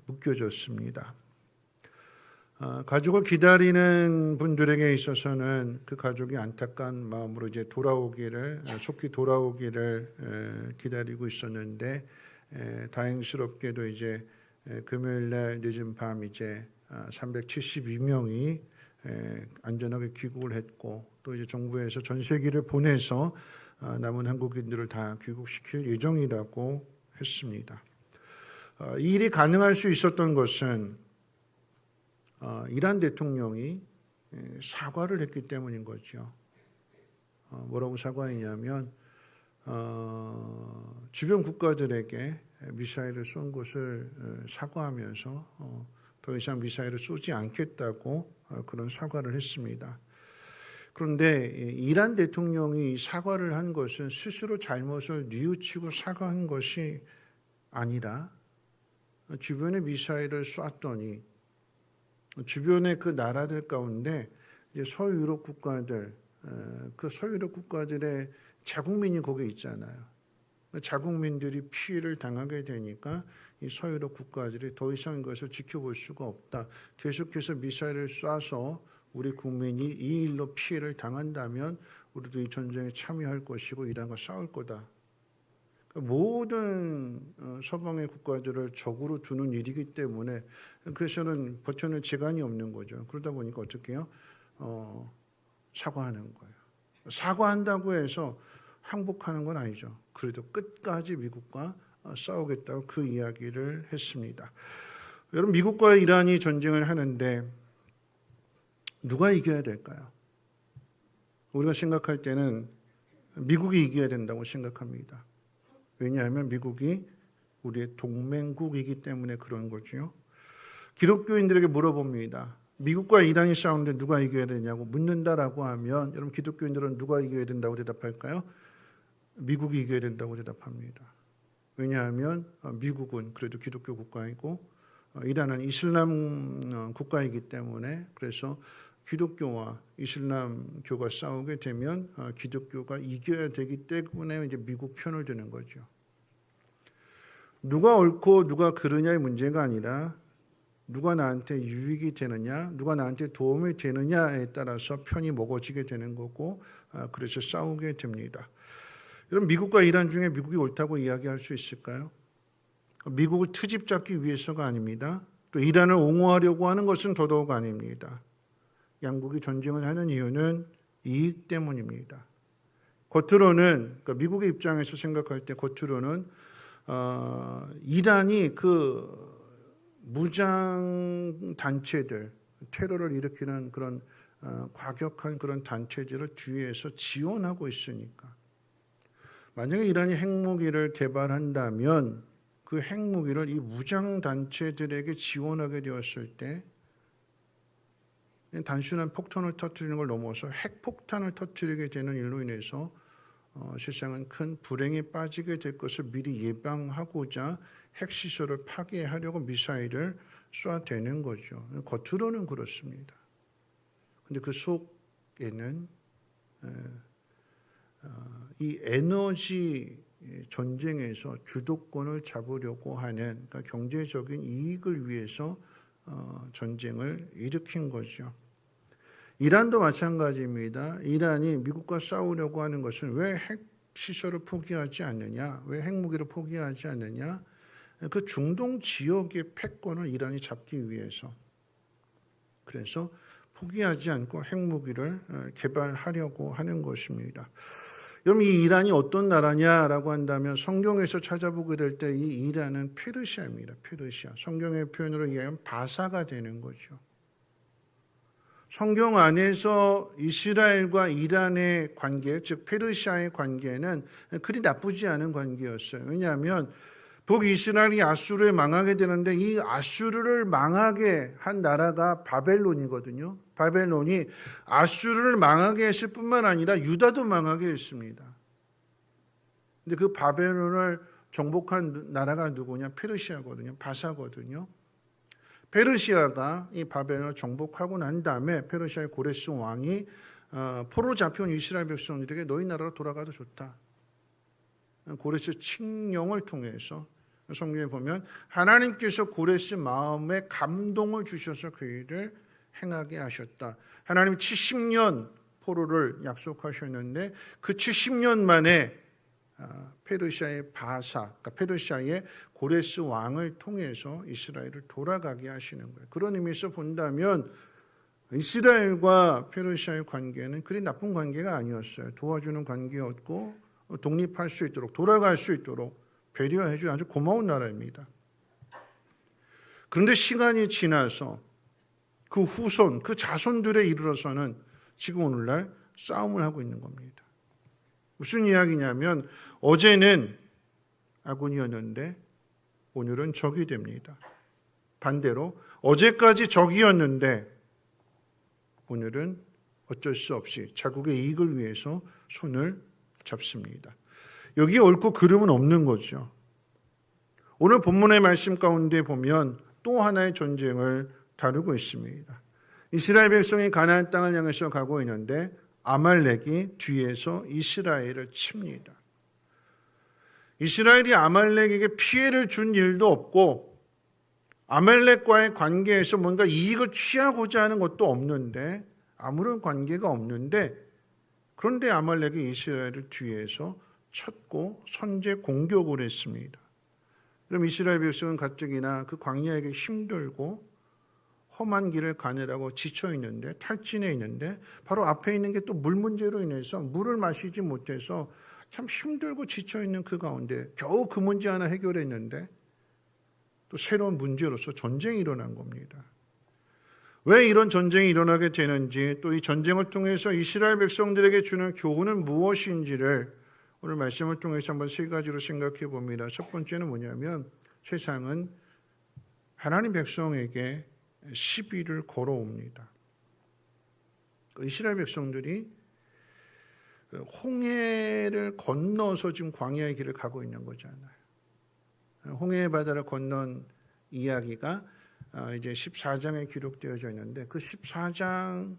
묶여졌습니다. 가족을 기다리는 분들에게 있어서는 그 가족이 안타까운 마음으로 이제 속히 돌아오기를 기다리고 있었는데 다행스럽게도 이제 금요일날 늦은 밤 이제 372명이 안전하게 귀국을 했고 또 이제 정부에서 전세기를 보내서 남은 한국인들을 다 귀국시킬 예정이라고 했습니다. 이 일이 가능할 수 있었던 것은 이란 대통령이 사과를 했기 때문인 거죠. 뭐라고 사과했냐면 주변 국가들에게 미사일을 쏜 것을 사과하면서 더 이상 미사일을 쏘지 않겠다고 그런 사과를 했습니다. 그런데 이란 대통령이 사과를 한 것은 스스로 잘못을 뉘우치고 사과한 것이 아니라 주변에 미사일을 쐈더니 주변의 그 나라들 가운데 서유럽 국가들, 그 서유럽 국가들의 자국민이 거기 있잖아요. 자국민들이 피해를 당하게 되니까 이 서유럽 국가들이 더 이상 이것을 지켜볼 수가 없다. 계속해서 미사일을 쏴서 우리 국민이 이 일로 피해를 당한다면 우리도 이 전쟁에 참여할 것이고 이란과 싸울 거다. 모든 서방의 국가들을 적으로 두는 일이기 때문에 그래서는 버텨낼 재간이 없는 거죠. 그러다 보니까 어떻게 해요? 사과하는 거예요. 사과한다고 해서 항복하는 건 아니죠. 그래도 끝까지 미국과 싸우겠다고 그 이야기를 했습니다. 여러분, 미국과 이란이 전쟁을 하는데 누가 이겨야 될까요? 우리가 생각할 때는 미국이 이겨야 된다고 생각합니다. 왜냐하면 미국이 우리의 동맹국이기 때문에 그런 거죠. 기독교인들에게 물어봅니다. 미국과 이란이 싸우는데 누가 이겨야 되냐고 묻는다라고 하면 여러분 기독교인들은 누가 이겨야 된다고 대답할까요? 미국이 이겨야 된다고 대답합니다. 왜냐하면 미국은 그래도 기독교 국가이고 이란은 이슬람 국가이기 때문에 그래서 기독교와 이슬람교가 싸우게 되면 기독교가 이겨야 되기 때문에 이제 미국 편을 드는 거죠. 누가 옳고 누가 그르냐의 문제가 아니라 누가 나한테 유익이 되느냐, 누가 나한테 도움이 되느냐에 따라서 편이 먹어지게 되는 거고, 그래서 싸우게 됩니다. 여러분, 미국과 이란 중에 미국이 옳다고 이야기할 수 있을까요? 미국을 트집 잡기 위해서가 아닙니다. 또 이란을 옹호하려고 하는 것은 더더욱 아닙니다. 양국이 전쟁을 하는 이유는 이익 때문입니다. 겉으로는, 그러니까 미국의 입장에서 생각할 때 겉으로는 이란이 그 무장 단체들, 테러를 일으키는 그런 과격한 그런 단체들을 뒤에서 지원하고 있으니까, 만약에 이란이 핵무기를 개발한다면 그 핵무기를 이 무장 단체들에게 지원하게 되었을 때 단순한 폭탄을 터뜨리는 걸 넘어서 핵폭탄을 터뜨리게 되는 일로 인해서 세상은 큰 불행에 빠지게 될 것을 미리 예방하고자 핵시설을 파괴하려고 미사일을 쏴대는 거죠. 겉으로는 그렇습니다. 그런데 그 속에는 이 에너지 전쟁에서 주도권을 잡으려고 하는, 그러니까 경제적인 이익을 위해서 전쟁을 일으킨 거죠. 이란도 마찬가지입니다. 이란이 미국과 싸우려고 하는 것은 왜 핵시설을 포기하지 않느냐, 왜 핵무기를 포기하지 않느냐, 그 중동 지역의 패권을 이란이 잡기 위해서, 그래서 포기하지 않고 핵무기를 개발하려고 하는 것입니다. 여러분, 이 이란이 어떤 나라냐라고 한다면 성경에서 찾아보게 될 때 이 이란은 페르시아입니다. 페르시아. 성경의 표현으로 이야기하면 바사가 되는 거죠. 성경 안에서 이스라엘과 이란의 관계, 즉 페르시아의 관계는 그리 나쁘지 않은 관계였어요. 왜냐하면 북이스라엘이 아수르에 망하게 되는데 이 아수르를 망하게 한 나라가 바벨론이거든요. 바벨론이 아수르를 망하게 했을 뿐만 아니라 유다도 망하게 했습니다. 근데 그 바벨론을 정복한 나라가 누구냐? 페르시아거든요. 바사거든요. 페르시아가 이 바벨론을 정복하고 난 다음에 페르시아의 고레스 왕이 포로 잡혀온 이스라엘 백성들에게 너희 나라로 돌아가도 좋다. 고레스 칙령을 통해서 성경에 보면 하나님께서 고레스 마음에 감동을 주셔서 그 일을 행하게 하셨다. 하나님 70년 포로를 약속하셨는데 그 70년 만에 페르시아의 바사, 그러니까 페르시아의 고레스 왕을 통해서 이스라엘을 돌아가게 하시는 거예요. 그런 의미에서 본다면 이스라엘과 페르시아의 관계는 그리 나쁜 관계가 아니었어요. 도와주는 관계였고 독립할 수 있도록, 돌아갈 수 있도록 배려해주는 아주 고마운 나라입니다. 그런데 시간이 지나서 그 후손, 그 자손들에 이르러서는 지금 오늘날 싸움을 하고 있는 겁니다. 무슨 이야기냐면 어제는 아군이었는데 오늘은 적이 됩니다. 반대로 어제까지 적이었는데 오늘은 어쩔 수 없이 자국의 이익을 위해서 손을 잡습니다. 여기에 옳고 그름은 없는 거죠. 오늘 본문의 말씀 가운데 보면 또 하나의 전쟁을 다루고 있습니다. 이스라엘 백성이 가나안 땅을 향해서 가고 있는데 아말렉이 뒤에서 이스라엘을 칩니다. 이스라엘이 아말렉에게 피해를 준 일도 없고 아말렉과의 관계에서 뭔가 이익을 취하고자 하는 것도 없는데, 아무런 관계가 없는데, 그런데 아말렉이 이스라엘을 뒤에서 쳤고 선제 공격을 했습니다. 그럼 이스라엘 백성은 가뜩이나 그 광야에게 힘들고 험한 길을 가느라고 지쳐 있는데, 탈진해 있는데, 바로 앞에 있는 게 또 물 문제로 인해서 물을 마시지 못해서 참 힘들고 지쳐 있는 그 가운데 겨우 그 문제 하나 해결했는데 또 새로운 문제로서 전쟁이 일어난 겁니다. 왜 이런 전쟁이 일어나게 되는지, 또 이 전쟁을 통해서 이스라엘 백성들에게 주는 교훈은 무엇인지를 오늘 말씀을 통해서 한번 세 가지로 생각해 봅니다. 첫 번째는 뭐냐면 세상은 하나님 백성에게 시비를 걸어옵니다. 이스라엘 백성들이 홍해를 건너서 지금 광야의 길을 가고 있는 거잖아요. 홍해의 바다를 건넌 이야기가 이제 14장에 기록되어져 있는데 그 14장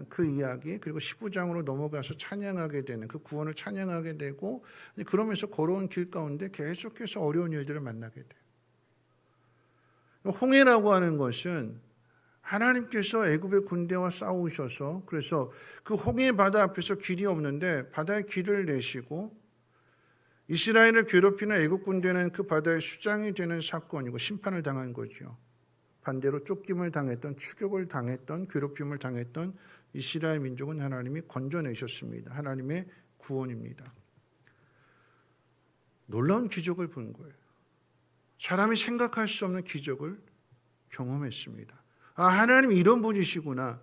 그 이야기, 그리고 15장으로 넘어가서 찬양하게 되는, 그 구원을 찬양하게 되고, 그러면서 걸어온 길 가운데 계속해서 어려운 일들을 만나게 돼요. 홍해라고 하는 것은 하나님께서 애굽의 군대와 싸우셔서, 그래서 그 홍해 바다 앞에서 길이 없는데 바다에 길을 내시고, 이스라엘을 괴롭히는 애굽 군대는 그 바다의 수장이 되는 사건이고 심판을 당한 거죠. 반대로 쫓김을 당했던, 추격을 당했던, 괴롭힘을 당했던 이스라엘 민족은 하나님이 건져내셨습니다. 하나님의 구원입니다. 놀라운 기적을 본 거예요. 사람이 생각할 수 없는 기적을 경험했습니다. 아, 하나님이 이런 분이시구나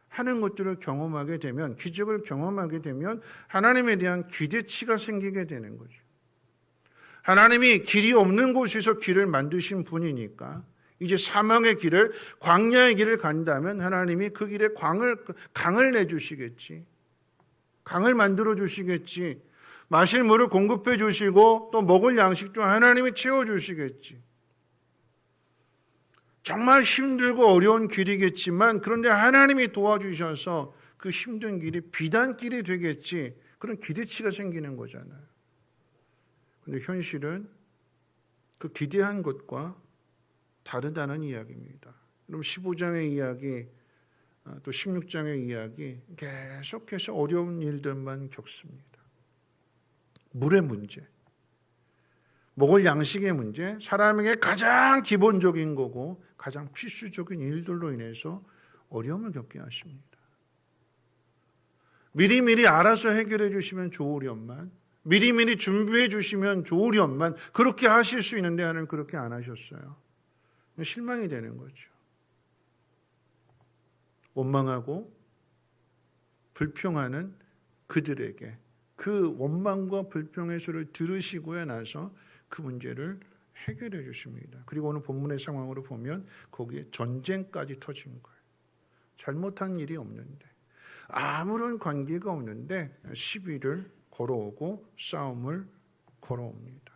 하는 것들을 경험하게 되면, 기적을 경험하게 되면 하나님에 대한 기대치가 생기게 되는 거죠. 하나님이 길이 없는 곳에서 길을 만드신 분이니까 이제 사망의 길을, 광야의 길을 간다면 하나님이 그 길에 강을 내주시겠지. 강을 만들어 주시겠지. 마실 물을 공급해 주시고 또 먹을 양식도 하나님이 채워주시겠지. 정말 힘들고 어려운 길이겠지만 그런데 하나님이 도와주셔서 그 힘든 길이 비단길이 되겠지. 그런 기대치가 생기는 거잖아요. 그런데 현실은 그 기대한 것과 다르다는 이야기입니다. 그럼 15장의 이야기, 또 16장의 이야기 계속해서 어려운 일들만 겪습니다. 물의 문제, 먹을 양식의 문제, 사람에게 가장 기본적인 거고 가장 필수적인 일들로 인해서 어려움을 겪게 하십니다. 미리미리 알아서 해결해 주시면 좋으련만, 미리미리 준비해 주시면 좋으련만 그렇게 하실 수 있는데 하나님 그렇게 안 하셨어요. 실망이 되는 거죠. 원망하고 불평하는 그들에게 그 원망과 불평의 소리를 들으시고야 나서 그 문제를 해결해 주십니다. 그리고 오늘 본문의 상황으로 보면 거기에 전쟁까지 터진 거예요. 잘못한 일이 없는데, 아무런 관계가 없는데 시비를 걸어오고 싸움을 걸어옵니다.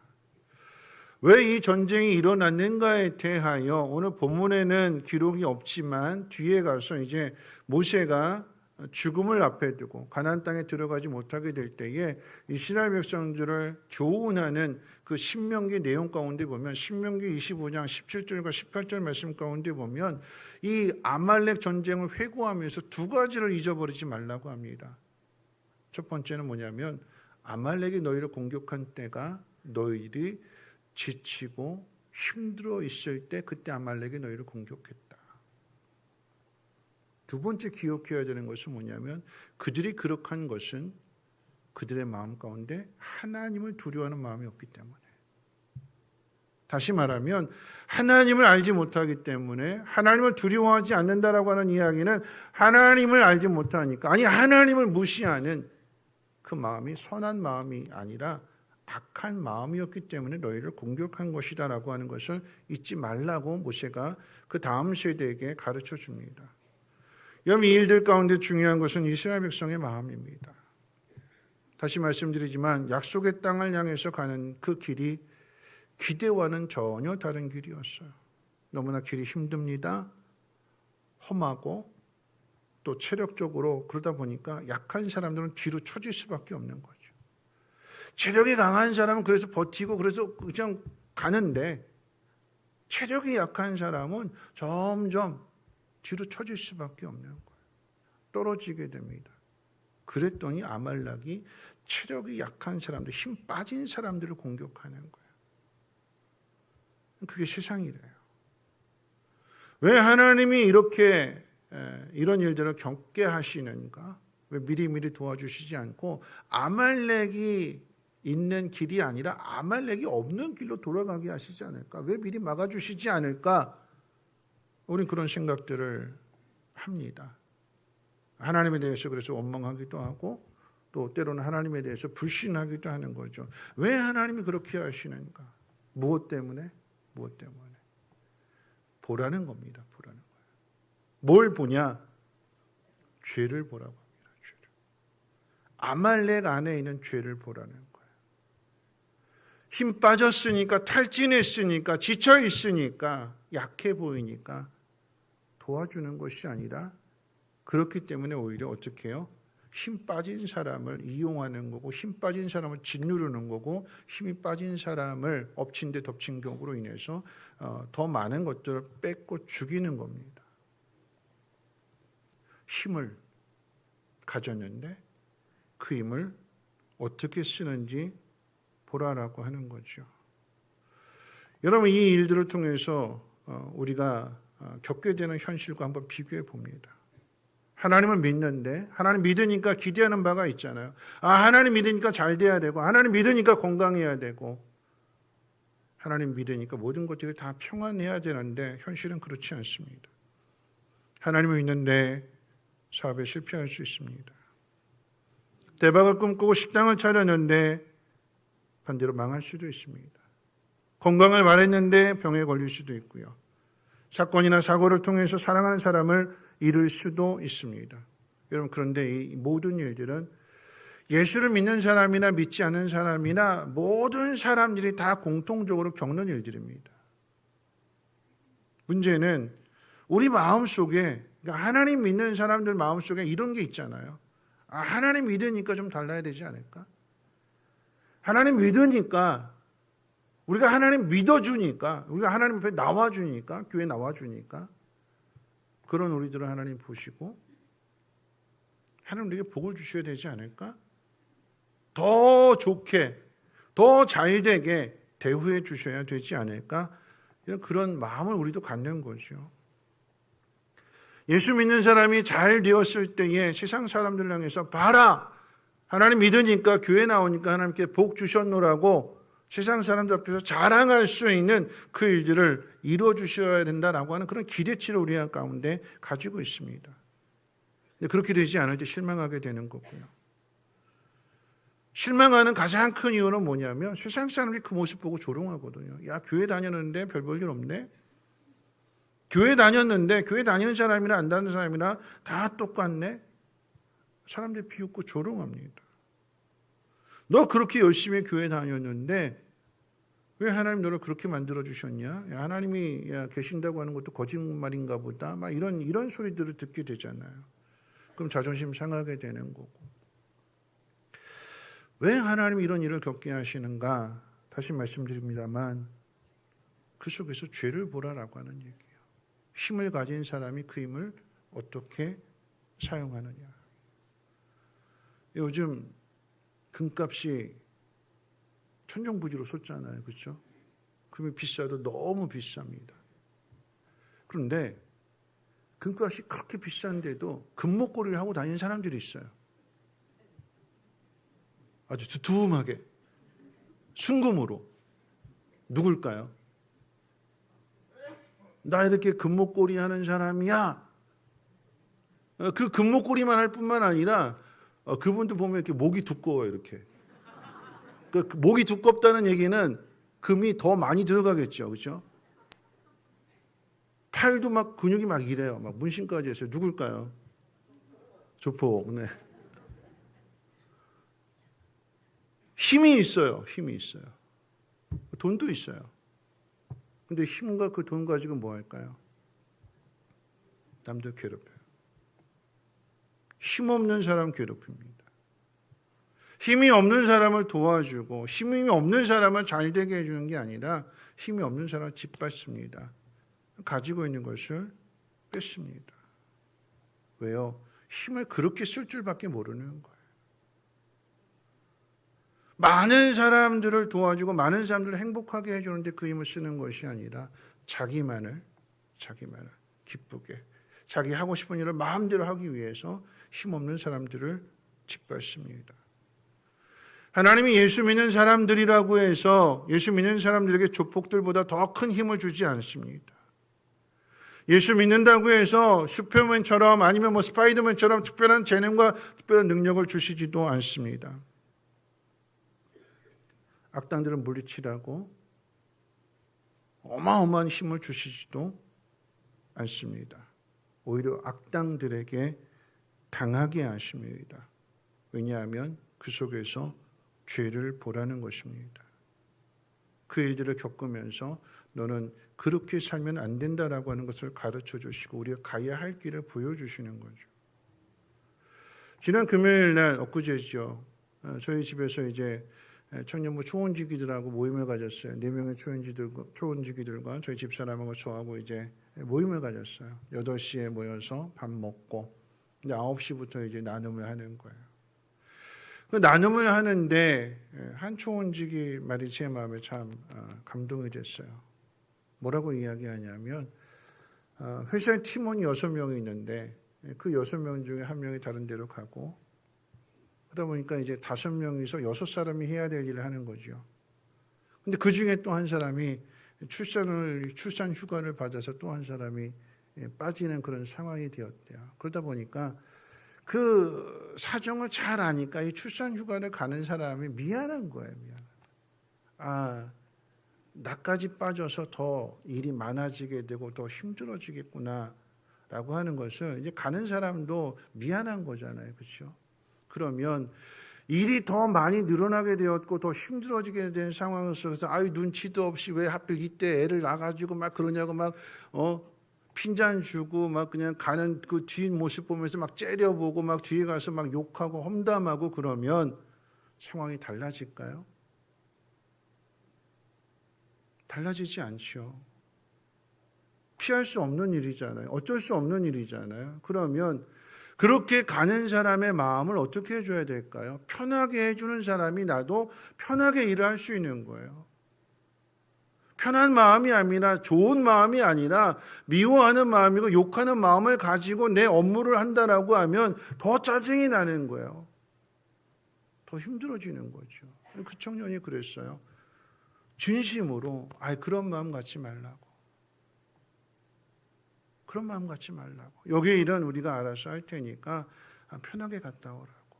왜 이 전쟁이 일어났는가에 대하여 오늘 본문에는 기록이 없지만 뒤에 가서 이제 모세가 죽음을 앞에 두고 가나안 땅에 들어가지 못하게 될 때에 이스라엘 백성들을 교훈하는 그 신명기 내용 가운데 보면, 신명기 25장 17절과 18절 말씀 가운데 보면 이 아말렉 전쟁을 회고하면서 두 가지를 잊어버리지 말라고 합니다. 첫 번째는 뭐냐면, 아말렉이 너희를 공격한 때가 너희들이 지치고 힘들어 있을 때, 그때 아말렉이 너희를 공격했다. 두 번째 기억해야 되는 것은 뭐냐면, 그들이 그렇게 한 것은 그들의 마음 가운데 하나님을 두려워하는 마음이 없기 때문에, 다시 말하면 하나님을 알지 못하기 때문에, 하나님을 두려워하지 않는다라고 하는 이야기는 하나님을 알지 못하니까, 아니 하나님을 무시하는 그 마음이 선한 마음이 아니라 악한 마음이었기 때문에 너희를 공격한 것이다라고 하는 것을 잊지 말라고 모세가 그 다음 세대에게 가르쳐 줍니다. 여러분, 이 일들 가운데 중요한 것은 이스라엘 백성의 마음입니다. 다시 말씀드리지만 약속의 땅을 향해서 가는 그 길이 기대와는 전혀 다른 길이었어요. 너무나 길이 힘듭니다. 험하고 또 체력적으로, 그러다 보니까 약한 사람들은 뒤로 처질 수밖에 없는 거죠. 체력이 강한 사람은 그래서 버티고 그래서 그냥 가는데, 체력이 약한 사람은 점점 뒤로 처질 수밖에 없는 거예요. 떨어지게 됩니다. 그랬더니 아말렉이 체력이 약한 사람들, 힘 빠진 사람들을 공격하는 거예요. 그게 세상이래요. 왜 하나님이 이렇게 이런 일들을 겪게 하시는가? 왜 미리미리 도와주시지 않고 아말렉이 있는 길이 아니라 아말렉이 없는 길로 돌아가게 하시지 않을까? 왜 미리 막아주시지 않을까? 우린 그런 생각들을 합니다. 하나님에 대해서 그래서 원망하기도 하고 또 때로는 하나님에 대해서 불신하기도 하는 거죠. 왜 하나님이 그렇게 하시는가? 무엇 때문에? 무엇 때문에? 보라는 겁니다. 보라는 거예요. 뭘 보냐? 죄를 보라고 합니다. 죄를. 아말렉 안에 있는 죄를 보라는 거예요. 힘 빠졌으니까, 탈진했으니까, 지쳐 있으니까, 약해 보이니까 도와주는 것이 아니라 그렇기 때문에 오히려 어떻게 해요? 힘 빠진 사람을 이용하는 거고, 힘 빠진 사람을 짓누르는 거고, 힘이 빠진 사람을 엎친 데 덮친 격으로 인해서 더 많은 것들을 뺏고 죽이는 겁니다. 힘을 가졌는데 그 힘을 어떻게 쓰는지 보라라고 하는 거죠. 여러분, 이 일들을 통해서 우리가 겪게 되는 현실과 한번 비교해 봅니다. 하나님을 믿는데, 하나님 믿으니까 기대하는 바가 있잖아요. 하나님 믿으니까 잘 돼야 되고, 하나님 믿으니까 건강해야 되고, 하나님 믿으니까 모든 것들이 다 평안해야 되는데 현실은 그렇지 않습니다. 하나님을 믿는데 사업에 실패할 수 있습니다. 대박을 꿈꾸고 식당을 차렸는데 반대로 망할 수도 있습니다. 건강을 바랬는데 병에 걸릴 수도 있고요. 사건이나 사고를 통해서 사랑하는 사람을 잃을 수도 있습니다. 여러분, 그런데 이 모든 일들은 예수를 믿는 사람이나 믿지 않는 사람이나 모든 사람들이 다 공통적으로 겪는 일들입니다. 문제는 우리 마음속에, 그러니까 하나님 믿는 사람들 마음속에 이런 게 있잖아요. 하나님 믿으니까 좀 달라야 되지 않을까? 하나님 믿으니까, 우리가 하나님 믿어주니까, 우리가 하나님 앞에 나와주니까, 교회 나와주니까, 그런 우리들을 하나님 보시고 하나님 우리에게 복을 주셔야 되지 않을까? 더 좋게, 더 잘되게 대우해 주셔야 되지 않을까? 이런 그런 마음을 우리도 갖는 거죠. 예수 믿는 사람이 잘 되었을 때에 세상 사람들 향해서 봐라, 하나님 믿으니까 교회 나오니까 하나님께 복 주셨노라고 세상 사람들 앞에서 자랑할 수 있는 그 일들을 이루어 주셔야 된다라고 하는 그런 기대치를 우리 가운데 가지고 있습니다. 그렇게 되지 않을 때 실망하게 되는 거고요. 실망하는 가장 큰 이유는 뭐냐면 세상 사람들이 그 모습 보고 조롱하거든요. 야, 교회 다녔는데 별 볼 일 없네. 교회 다녔는데 교회 다니는 사람이나 안 다니는 사람이나 다 똑같네. 사람들이 비웃고 조롱합니다. 너 그렇게 열심히 교회 다녔는데 왜 하나님 너를 그렇게 만들어 주셨냐? 하나님이 계신다고 하는 것도 거짓말인가 보다. 막 이런 소리들을 듣게 되잖아요. 그럼 자존심 상하게 되는 거고. 왜 하나님이 이런 일을 겪게 하시는가? 다시 말씀드립니다만 그 속에서 죄를 보라라고 하는 얘기예요. 힘을 가진 사람이 그 힘을 어떻게 사용하느냐. 요즘 금값이 천정부지로 솟잖아요. 그렇죠? 금이 비싸도 너무 비쌉니다. 그런데 금값이 그렇게 비싼데도 금목걸이를 하고 다니는 사람들이 있어요. 아주 두툼하게 순금으로. 누굴까요? 나 이렇게 금목걸이 하는 사람이야. 그 금목걸이만 할 뿐만 아니라 그분도 보면 이렇게 목이 두꺼워요. 이렇게. 그 목이 두껍다는 얘기는 금이 더 많이 들어가겠죠. 그렇죠? 팔도 막 근육이 막 이래요. 막 문신까지 했어요. 누굴까요? 조폭. 네. 힘이 있어요. 힘이 있어요. 돈도 있어요. 근데 힘과 그 돈 가지고 뭐 할까요? 남들 괴롭혀요. 힘없는 사람 괴롭힙니다. 힘이 없는 사람을 도와주고 힘이 없는 사람을 잘 되게 해주는 게 아니라 힘이 없는 사람을 짓밟습니다. 가지고 있는 것을 뺏습니다. 왜요? 힘을 그렇게 쓸 줄밖에 모르는 거예요. 많은 사람들을 도와주고 많은 사람들을 행복하게 해주는데 그 힘을 쓰는 것이 아니라 자기만을 기쁘게 자기 하고 싶은 일을 마음대로 하기 위해서 힘없는 사람들을 짓밟습니다. 하나님이 예수 믿는 사람들이라고 해서 예수 믿는 사람들에게 조폭들보다 더 큰 힘을 주지 않습니다. 예수 믿는다고 해서 슈퍼맨처럼 아니면 스파이더맨처럼 특별한 재능과 특별한 능력을 주시지도 않습니다. 악당들을 물리치라고 어마어마한 힘을 주시지도 않습니다. 오히려 악당들에게 당하게 하십니다. 왜냐하면 그 속에서 죄를 보라는 것입니다. 그 일들을 겪으면서 너는 그렇게 살면 안 된다라고 하는 것을 가르쳐 주시고 우리가 가야 할 길을 보여주시는 거죠. 지난 금요일 날 엊그제죠. 저희 집에서 이제 청년부 초원지기들하고 모임을 가졌어요. 4명의 초원지기들과 저희 집사람하고 저하고 이제 모임을 가졌어요. 8시에 모여서 밥 먹고 이제 9시부터 이제 나눔을 하는 거예요. 그 나눔을 하는데 한 초원지기 말이 제 마음에 참 감동이 됐어요. 뭐라고 이야기하냐면 회사에 팀원이 6명이 있는데 그 6명 중에 1명이 다른 데로 가고 그러다 보니까 이제 5명이서 6사람이 해야 될 일을 하는 거죠. 근데 그 중에 또 한 사람이 출산 휴가를 받아서 또 한 사람이 빠지는 그런 상황이 되었대요. 그러다 보니까 그 사정을 잘 아니까 이 출산 휴가를 가는 사람이 미안한 거예요. 나까지 빠져서 더 일이 많아지게 되고 더 힘들어지겠구나 라고 하는 것을 이제 가는 사람도 미안한 거잖아요. 그렇죠? 그러면 일이 더 많이 늘어나게 되었고 더 힘들어지게 된 상황 속에서 눈치도 없이 왜 하필 이때 애를 낳아가지고 막 그러냐고 막 핀잔 주고 막 그냥 가는 그 뒤 모습 보면서 막 째려보고 막 뒤에 가서 막 욕하고 험담하고 그러면 상황이 달라질까요? 달라지지 않죠. 피할 수 없는 일이잖아요. 어쩔 수 없는 일이잖아요. 그러면 그렇게 가는 사람의 마음을 어떻게 해줘야 될까요? 편하게 해주는 사람이 나도 편하게 일을 할 수 있는 거예요. 편한 마음이 아니라 좋은 마음이 아니라 미워하는 마음이고 욕하는 마음을 가지고 내 업무를 한다라고 하면 더 짜증이 나는 거예요. 더 힘들어지는 거죠. 그 청년이 그랬어요. 진심으로 그런 마음 갖지 말라고. 그런 마음 갖지 말라고. 여기 일은 우리가 알아서 할 테니까 편하게 갔다 오라고.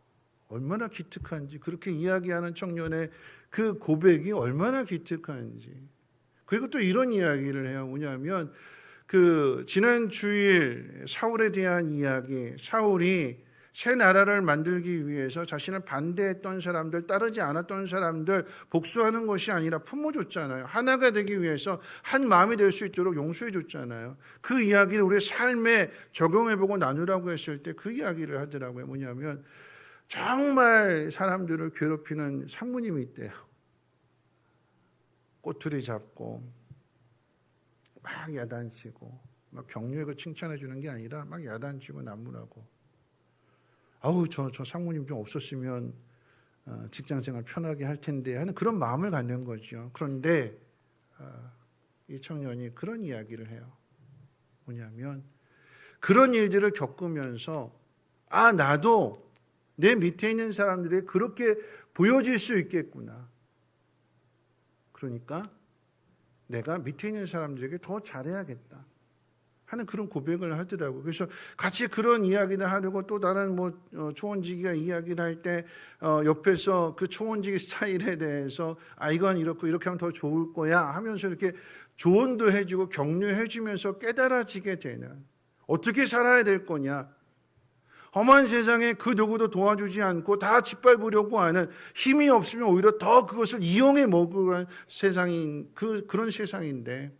얼마나 기특한지. 그렇게 이야기하는 청년의 그 고백이 얼마나 기특한지. 그리고 또 이런 이야기를 해요. 뭐냐면 지난 주일 사울에 대한 이야기. 사울이 새 나라를 만들기 위해서 자신을 반대했던 사람들, 따르지 않았던 사람들 복수하는 것이 아니라 품어줬잖아요. 하나가 되기 위해서 한 마음이 될 수 있도록 용서해줬잖아요. 그 이야기를 우리의 삶에 적용해보고 나누라고 했을 때 그 이야기를 하더라고요. 뭐냐면 정말 사람들을 괴롭히는 상무님이 있대요. 꼬투리 잡고 막 야단치고 막 격려하고 칭찬해주는 게 아니라 막 야단치고 나무라고. 저 상무님 좀 없었으면 직장생활 편하게 할 텐데 하는 그런 마음을 갖는 거죠. 그런데 이 청년이 그런 이야기를 해요. 뭐냐면 그런 일들을 겪으면서 나도 내 밑에 있는 사람들이 그렇게 보여질 수 있겠구나. 그러니까 내가 밑에 있는 사람들에게 더 잘해야겠다 하는 그런 고백을 하더라고요. 그래서 같이 그런 이야기를 하려고 또 다른 초원지기가 이야기를 할 때 옆에서 그 초원지기 스타일에 대해서 이건 이렇게 하면 더 좋을 거야 하면서 이렇게 조언도 해주고 격려해주면서 깨달아지게 되는 어떻게 살아야 될 거냐. 험한 세상에 그 누구도 도와주지 않고 다 짓밟으려고 하는 힘이 없으면 오히려 더 그것을 이용해 먹으려는 세상인 그런 세상인데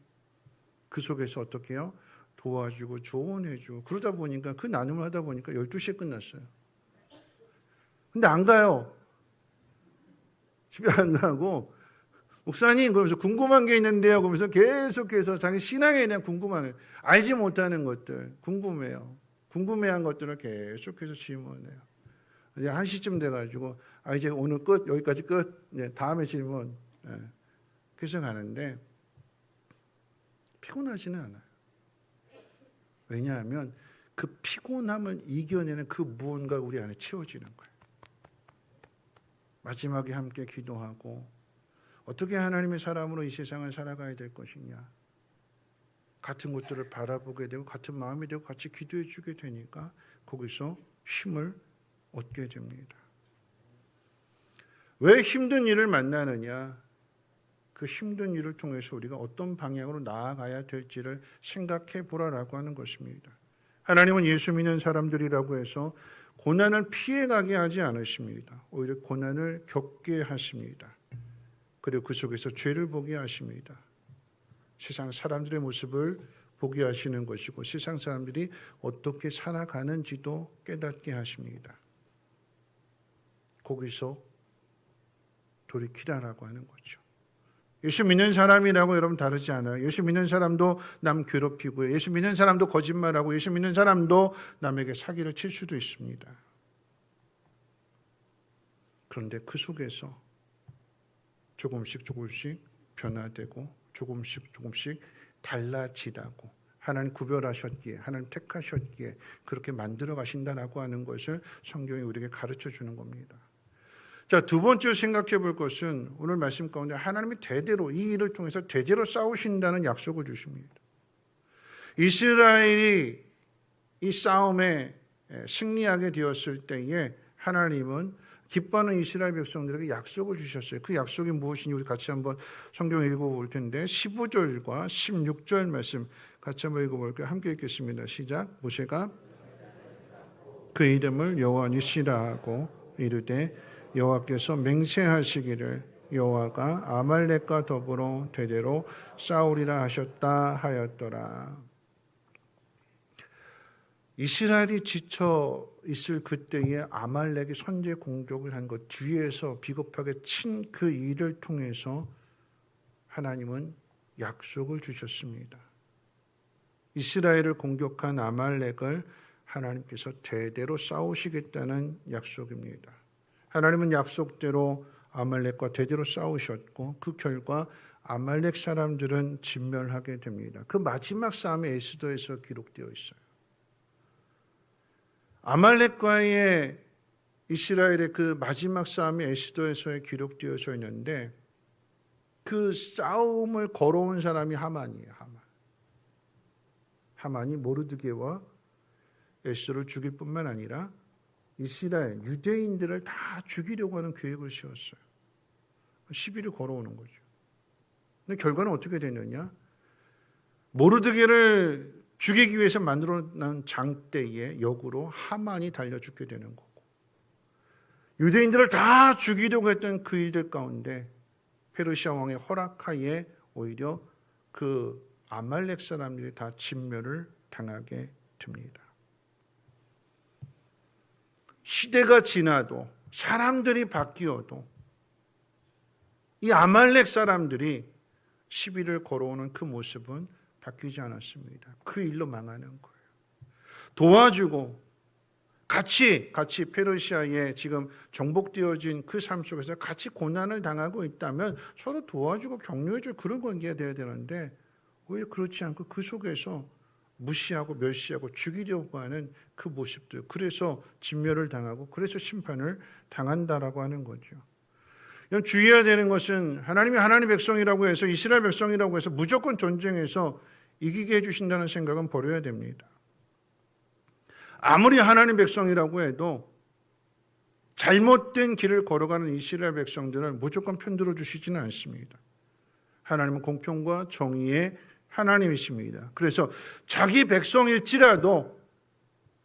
그 속에서 어떻게 해요? 도와주고 조언해주고 그러다 보니까 그 나눔을 하다 보니까 12시에 끝났어요. 근데 안 가요. 집에 안 가고 목사님 그러면서 궁금한 게 있는데요. 그러면서 계속해서 자기 신앙에 대한 궁금한 알지 못하는 것들 궁금해요. 궁금해한 것들을 계속해서 질문해요. 이제 1시쯤 돼가지고 이제 오늘 끝 여기까지 끝 다음에 질문 그래서 가는데 피곤하지는 않아요. 왜냐하면 그 피곤함을 이겨내는 그 무언가가 우리 안에 채워지는 거예요. 마지막에 함께 기도하고 어떻게 하나님의 사람으로 이 세상을 살아가야 될 것이냐. 같은 것들을 바라보게 되고 같은 마음이 되고 같이 기도해 주게 되니까 거기서 힘을 얻게 됩니다. 왜 힘든 일을 만나느냐? 그 힘든 일을 통해서 우리가 어떤 방향으로 나아가야 될지를 생각해 보라라고 하는 것입니다. 하나님은 예수 믿는 사람들이라고 해서 고난을 피해가게 하지 않으십니다. 오히려 고난을 겪게 하십니다. 그리고 그 속에서 죄를 보게 하십니다. 세상 사람들의 모습을 보게 하시는 것이고 세상 사람들이 어떻게 살아가는지도 깨닫게 하십니다. 거기서 돌이키라라고 하는 거죠. 예수 믿는 사람이라고 여러분 다르지 않아요. 예수 믿는 사람도 남 괴롭히고요. 예수 믿는 사람도 거짓말하고 예수 믿는 사람도 남에게 사기를 칠 수도 있습니다. 그런데 그 속에서 조금씩 변화되고 조금씩 달라지라고 하나님 구별하셨기에 하나님 택하셨기에 그렇게 만들어 가신다라고 하는 것을 성경이 우리에게 가르쳐 주는 겁니다. 자, 두 번째로 생각해 볼 것은 오늘 말씀 가운데 하나님이 대대로 이 일을 통해서 대대로 싸우신다는 약속을 주십니다. 이스라엘이 이 싸움에 승리하게 되었을 때에 하나님은 기뻐하는 이스라엘 백성들에게 약속을 주셨어요. 그 약속이 무엇이니 우리 같이 한번 성경 읽어볼 텐데 15절과 16절 말씀 같이 한번 읽어볼까요? 함께 읽겠습니다. 시작. 모세가 그 이름을 여호와 니시라 하고 이르되 여호와께서 맹세하시기를 여호와가 아말렉과 더불어 대대로 싸우리라 하셨다 하였더라. 이스라엘이 지쳐 있을 그때에 아말렉이 선제 공격을 한 것 뒤에서 비겁하게 친 그 일을 통해서 하나님은 약속을 주셨습니다. 이스라엘을 공격한 아말렉을 하나님께서 대대로 싸우시겠다는 약속입니다. 하나님은 약속대로 아말렉과 대대로 싸우셨고 그 결과 아말렉 사람들은 진멸하게 됩니다. 그 마지막 싸움이 에스더에서 기록되어 있어요. 아말렉과의 이스라엘의 그 마지막 싸움이 에스더에서 기록되어져 있는데 그 싸움을 걸어온 사람이 하만이에요. 하만이 모르드게와 에스더를 죽일 뿐만 아니라 이스라엘 유대인들을 다 죽이려고 하는 계획을 세웠어요. 시비를 걸어오는 거죠. 근데 결과는 어떻게 되느냐? 모르드게를 죽이기 위해서 만들어낸 장대에 역으로 하만이 달려 죽게 되는 거고, 유대인들을 다 죽이려고 했던 그 일들 가운데 페르시아 왕의 허락하에 오히려 그 아말렉 사람들이 다 진멸을 당하게 됩니다. 시대가 지나도 사람들이 바뀌어도 이 아말렉 사람들이 시비를 걸어오는 그 모습은 바뀌지 않았습니다. 그 일로 망하는 거예요. 도와주고 같이 페르시아에 지금 정복되어진 그 삶 속에서 같이 고난을 당하고 있다면 서로 도와주고 격려해줄 그런 관계가 되어야 되는데 왜 그렇지 않고 그 속에서 무시하고 멸시하고 죽이려고 하는 그 모습들, 그래서 진멸을 당하고 그래서 심판을 당한다라고 하는 거죠. 주의해야 되는 것은 하나님이 하나님 백성이라고 해서 이스라엘 백성이라고 해서 무조건 전쟁에서 이기게 해주신다는 생각은 버려야 됩니다. 아무리 하나님 백성이라고 해도 잘못된 길을 걸어가는 이스라엘 백성들을 무조건 편들어 주시지는 않습니다. 하나님은 공평과 정의의 하나님이십니다. 그래서 자기 백성일지라도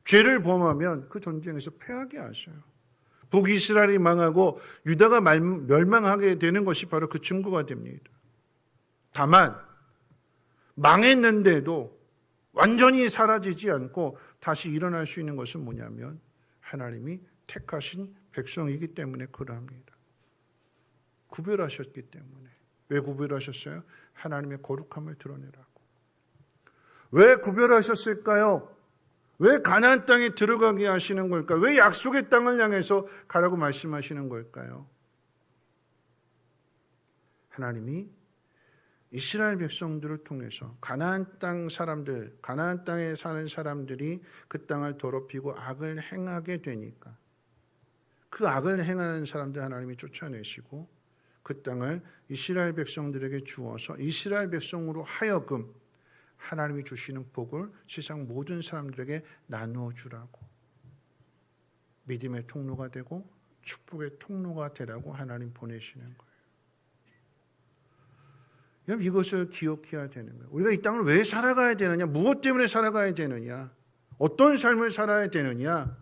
죄를 범하면 그 전쟁에서 패하게 하셔요. 북이스라엘이 망하고 유다가 멸망하게 되는 것이 바로 그 증거가 됩니다. 다만 망했는데도 완전히 사라지지 않고 다시 일어날 수 있는 것은 뭐냐면 하나님이 택하신 백성이기 때문에 그러합니다. 구별하셨기 때문에. 왜 구별하셨어요? 하나님의 거룩함을 드러내라고. 왜 구별하셨을까요? 왜 가나안 땅에 들어가게 하시는 걸까요? 왜 약속의 땅을 향해서 가라고 말씀하시는 걸까요? 하나님이 이스라엘 백성들을 통해서 가나안 땅 사람들, 가나안 땅에 사는 사람들이 그 땅을 더럽히고 악을 행하게 되니까 그 악을 행하는 사람들 하나님이 쫓아내시고 그 땅을 이스라엘 백성들에게 주어서 이스라엘 백성으로 하여금 하나님이 주시는 복을 세상 모든 사람들에게 나누어 주라고, 믿음의 통로가 되고 축복의 통로가 되라고 하나님 보내시는 거예요. 여러분, 이것을 기억해야 되는 거예요. 우리가 이 땅을 왜 살아가야 되느냐? 무엇 때문에 살아가야 되느냐? 어떤 삶을 살아야 되느냐?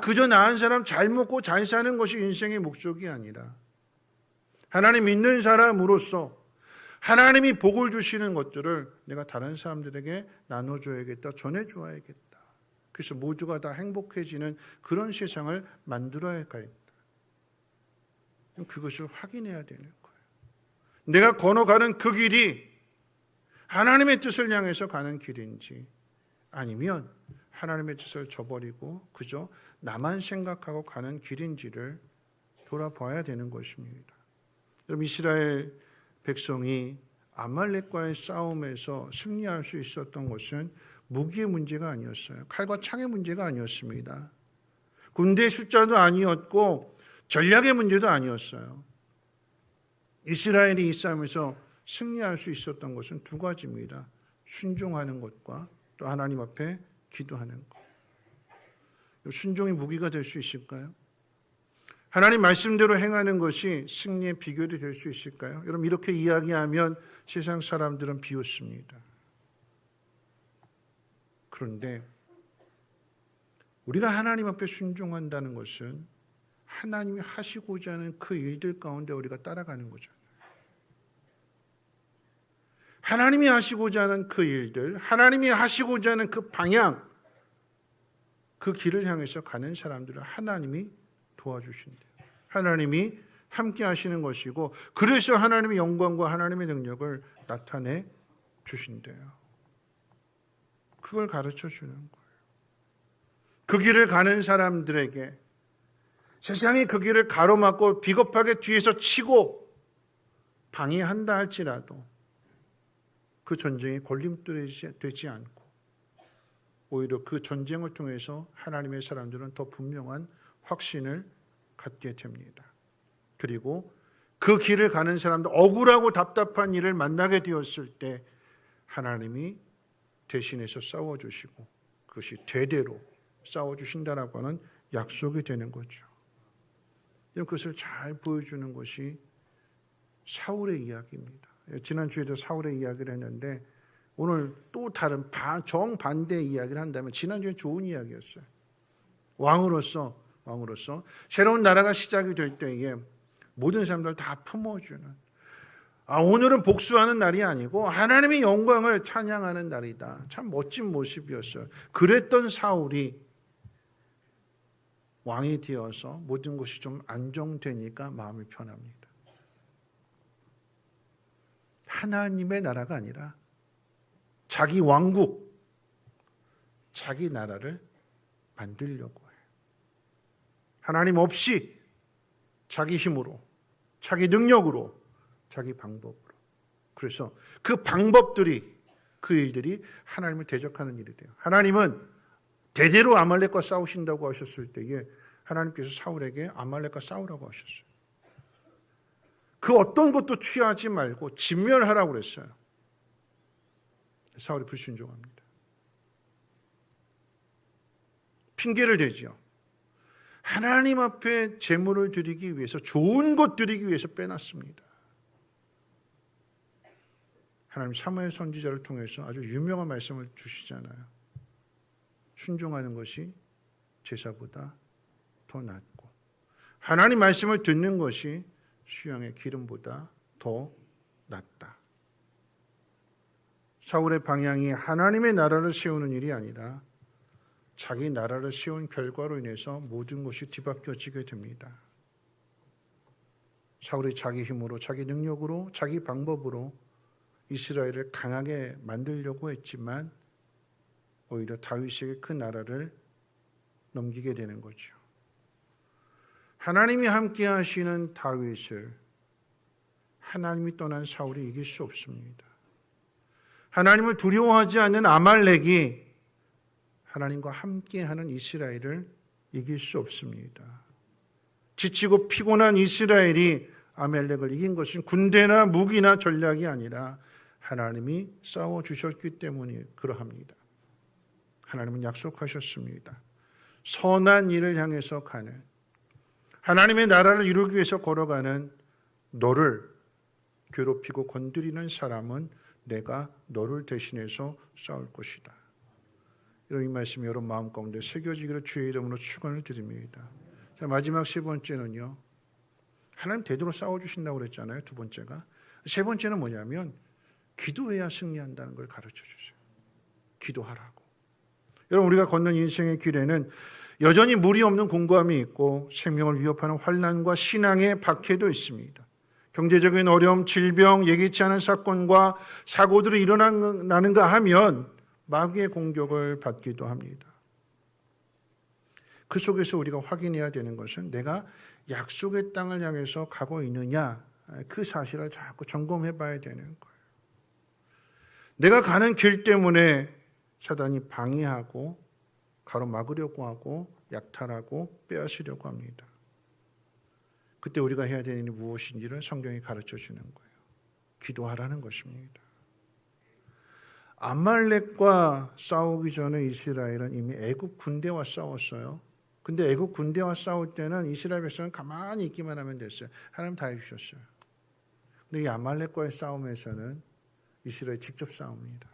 그저 나은 사람 잘 먹고 잘 사는 것이 인생의 목적이 아니라 하나님 믿는 사람으로서 하나님이 복을 주시는 것들을 내가 다른 사람들에게 나눠줘야겠다, 전해줘야겠다. 그래서 모두가 다 행복해지는 그런 세상을 만들어야 하겠다. 그것을 확인해야 되는 거예요. 내가 걸어가는 그 길이 하나님의 뜻을 향해서 가는 길인지 아니면 하나님의 뜻을 저버리고 그저 나만 생각하고 가는 길인지를 돌아봐야 되는 것입니다. 여러분, 이스라엘 백성이 아말렉과의 싸움에서 승리할 수 있었던 것은 무기의 문제가 아니었어요. 칼과 창의 문제가 아니었습니다. 군대의 숫자도 아니었고 전략의 문제도 아니었어요. 이스라엘이 이 싸움에서 승리할 수 있었던 것은 두 가지입니다. 순종하는 것과 또 하나님 앞에 기도하는 것. 순종이 무기가 될 수 있을까요? 하나님 말씀대로 행하는 것이 승리의 비결이 될 수 있을까요? 여러분, 이렇게 이야기하면 세상 사람들은 비웃습니다. 그런데 우리가 하나님 앞에 순종한다는 것은 하나님이 하시고자 하는 그 일들 가운데 우리가 따라가는 거잖아요. 하나님이 하시고자 하는 그 일들, 하나님이 하시고자 하는 그 방향, 그 길을 향해서 가는 사람들은 하나님이 도와주신대요. 하나님이 함께 하시는 것이고, 그래서 하나님의 영광과 하나님의 능력을 나타내 주신대요. 그걸 가르쳐 주는 거예요. 그 길을 가는 사람들에게 세상이 그 길을 가로막고 비겁하게 뒤에서 치고 방해한다 할지라도 그 전쟁이 걸림돌이 되지 않고 오히려 그 전쟁을 통해서 하나님의 사람들은 더 분명한 확신을 갖게 됩니다. 그리고 그 길을 가는 사람들, 억울하고 답답한 일을 만나게 되었을 때 하나님이 대신해서 싸워주시고 그것이 대대로 싸워주신다라고 하는 약속이 되는 거죠. 그것을 잘 보여주는 것이 사울의 이야기입니다. 지난주에도 사울의 이야기를 했는데 오늘 또 다른 정반대의 이야기를 한다면 지난주에 좋은 이야기였어요. 왕으로서 새로운 나라가 시작이 될 때에 모든 사람들 다 품어주는, 오늘은 복수하는 날이 아니고 하나님의 영광을 찬양하는 날이다. 참 멋진 모습이었어요. 그랬던 사울이 왕이 되어서 모든 것이 좀 안정되니까 마음이 편합니다. 하나님의 나라가 아니라 자기 왕국, 자기 나라를 만들려고 해요. 하나님 없이 자기 힘으로, 자기 능력으로, 자기 방법으로. 그래서 그 방법들이, 그 일들이 하나님을 대적하는 일이 돼요. 하나님은 대대로 아말렉과 싸우신다고 하셨을 때에 하나님께서 사울에게 아말렉과 싸우라고 하셨어요. 그 어떤 것도 취하지 말고 진멸하라고 그랬어요. 사울이 불순종합니다. 핑계를 대지요. 하나님 앞에 제물을 드리기 위해서, 좋은 것 드리기 위해서 빼놨습니다. 하나님 사무엘 선지자를 통해서 아주 유명한 말씀을 주시잖아요. 순종하는 것이 제사보다 더 낫고 하나님 말씀을 듣는 것이 수양의 기름보다 더 낫다. 사울의 방향이 하나님의 나라를 세우는 일이 아니라 자기 나라를 세운 결과로 인해서 모든 것이 뒤바뀌어지게 됩니다. 사울이 자기 힘으로, 자기 능력으로, 자기 방법으로 이스라엘을 강하게 만들려고 했지만 오히려 다윗에게 그 나라를 넘기게 되는 거죠. 하나님이 함께 하시는 다윗을 하나님이 떠난 사울이 이길 수 없습니다. 하나님을 두려워하지 않는 아말렉이 하나님과 함께하는 이스라엘을 이길 수 없습니다. 지치고 피곤한 이스라엘이 아말렉을 이긴 것은 군대나 무기나 전략이 아니라 하나님이 싸워주셨기 때문에 그러합니다. 하나님은 약속하셨습니다. 선한 일을 향해서 가는, 하나님의 나라를 이루기 위해서 걸어가는 너를 괴롭히고 건드리는 사람은 내가 너를 대신해서 싸울 것이다. 이런 이 말씀이 여러분 마음 가운데 새겨지기를 주의 이름으로 축원을 드립니다. 자, 마지막 세 번째는요. 하나님 대대로 싸워주신다고 그랬잖아요. 두 번째가. 세 번째는 뭐냐면 기도해야 승리한다는 걸 가르쳐 주세요. 기도하라고. 여러분, 우리가 걷는 인생의 길에는 여전히 물이 없는 공고함이 있고 생명을 위협하는 환난과 신앙의 박해도 있습니다. 경제적인 어려움, 질병, 예기치 않은 사건과 사고들이 일어나는가 하면 마귀의 공격을 받기도 합니다. 그 속에서 우리가 확인해야 되는 것은 내가 약속의 땅을 향해서 가고 있느냐, 그 사실을 자꾸 점검해 봐야 되는 거예요. 내가 가는 길 때문에 사단이 방해하고 가로막으려고 하고 약탈하고 빼앗으려고 합니다. 그때 우리가 해야 되는 일이 무엇인지를 성경이 가르쳐 주는 거예요. 기도하라는 것입니다. 아말렉과 싸우기 전에 이스라엘은 이미 애굽 군대와 싸웠어요. 근데 애굽 군대와 싸울 때는 이스라엘 백성은 가만히 있기만 하면 됐어요. 하나님 다 해주셨어요. 근데 이 아말렉과의 싸움에서는 이스라엘이 직접 싸웁니다.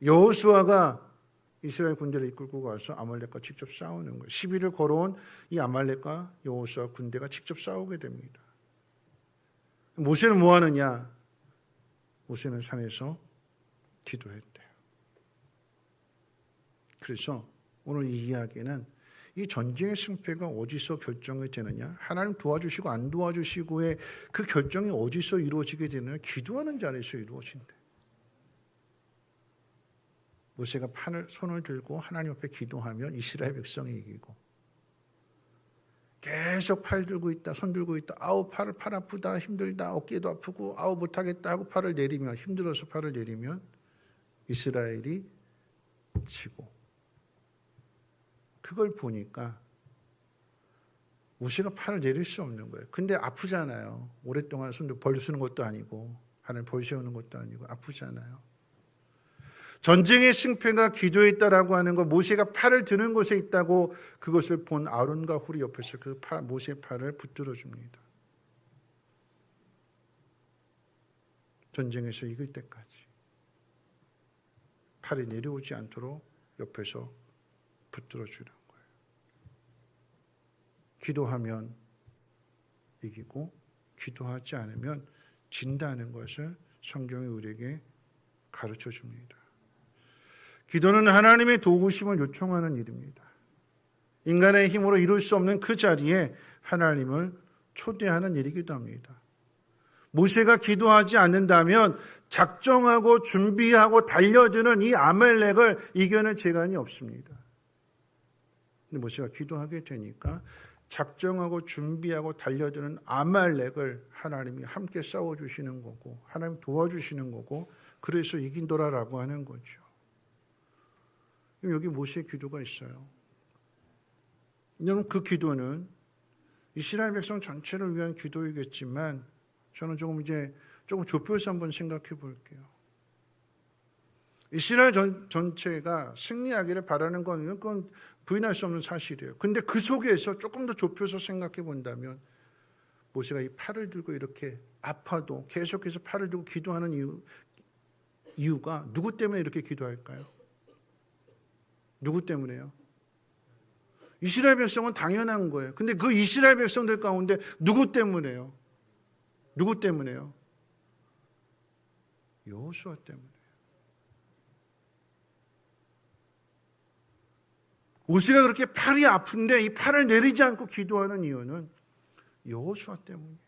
여호수아가 이스라엘 군대를 이끌고 가서 아말렉과 직접 싸우는 거예요. 시비를 걸어온 이 아말렉과 여호수아 군대가 직접 싸우게 됩니다. 모세는 뭐 하느냐? 모세는 산에서 기도했대요. 그래서 오늘 이 이야기는 이 전쟁의 승패가 어디서 결정이 되느냐, 하나님 도와주시고 안 도와주시고의 그 결정이 어디서 이루어지게 되느냐, 기도하는 자리에서 이루어진대. 모세가 손을 들고 하나님 앞에 기도하면 이스라엘 백성이 이기고, 계속 팔 들고 있다, 손 들고 있다, 아우 팔 아프다, 힘들다, 어깨도 아프고 아우 못하겠다 하고 팔을 내리면, 힘들어서 팔을 내리면 이스라엘이 지고, 그걸 보니까 모세가 팔을 내릴 수 없는 거예요. 근데 아프잖아요. 오랫동안 손도 벌 쓰는 것도 아니고 하늘 벌 세우는 것도 아니고 아프잖아요. 전쟁의 승패가 기도에 있다라고 하는 거, 모세가 팔을 드는 곳에 있다고 그것을 본 아론과 훌이 옆에서 그 모세의 팔을 붙들어 줍니다. 전쟁에서 이길 때까지 팔이 내려오지 않도록 옆에서 붙들어 주는 거예요. 기도하면 이기고 기도하지 않으면 진다는 것을 성경이 우리에게 가르쳐 줍니다. 기도는 하나님의 도우심을 요청하는 일입니다. 인간의 힘으로 이룰 수 없는 그 자리에 하나님을 초대하는 일이기도 합니다. 모세가 기도하지 않는다면 작정하고 준비하고 달려드는 이 아말렉을 이겨낼 재간이 없습니다. 근데 모세가 기도하게 되니까 작정하고 준비하고 달려드는 아말렉을 하나님이 함께 싸워주시는 거고, 하나님 도와주시는 거고, 그래서 이긴도라라고 하는 거죠. 여기 모세의 기도가 있어요. 여러분, 그 기도는 이스라엘 백성 전체를 위한 기도이겠지만 저는 조금 좁혀서 한번 생각해 볼게요. 이스라엘 전체가 승리하기를 바라는 건 그건 부인할 수 없는 사실이에요. 근데 그 속에서 조금 더 좁혀서 생각해 본다면 모세가 이 팔을 들고 이렇게 아파도 계속해서 팔을 들고 기도하는 이유가 누구 때문에 이렇게 기도할까요? 누구 때문에요? 이스라엘 백성은 당연한 거예요. 근데 그 이스라엘 백성들 가운데 누구 때문에요? 누구 때문에요? 여호수아 때문에. 모세가 그렇게 팔이 아픈데 이 팔을 내리지 않고 기도하는 이유는 여호수아 때문이에요.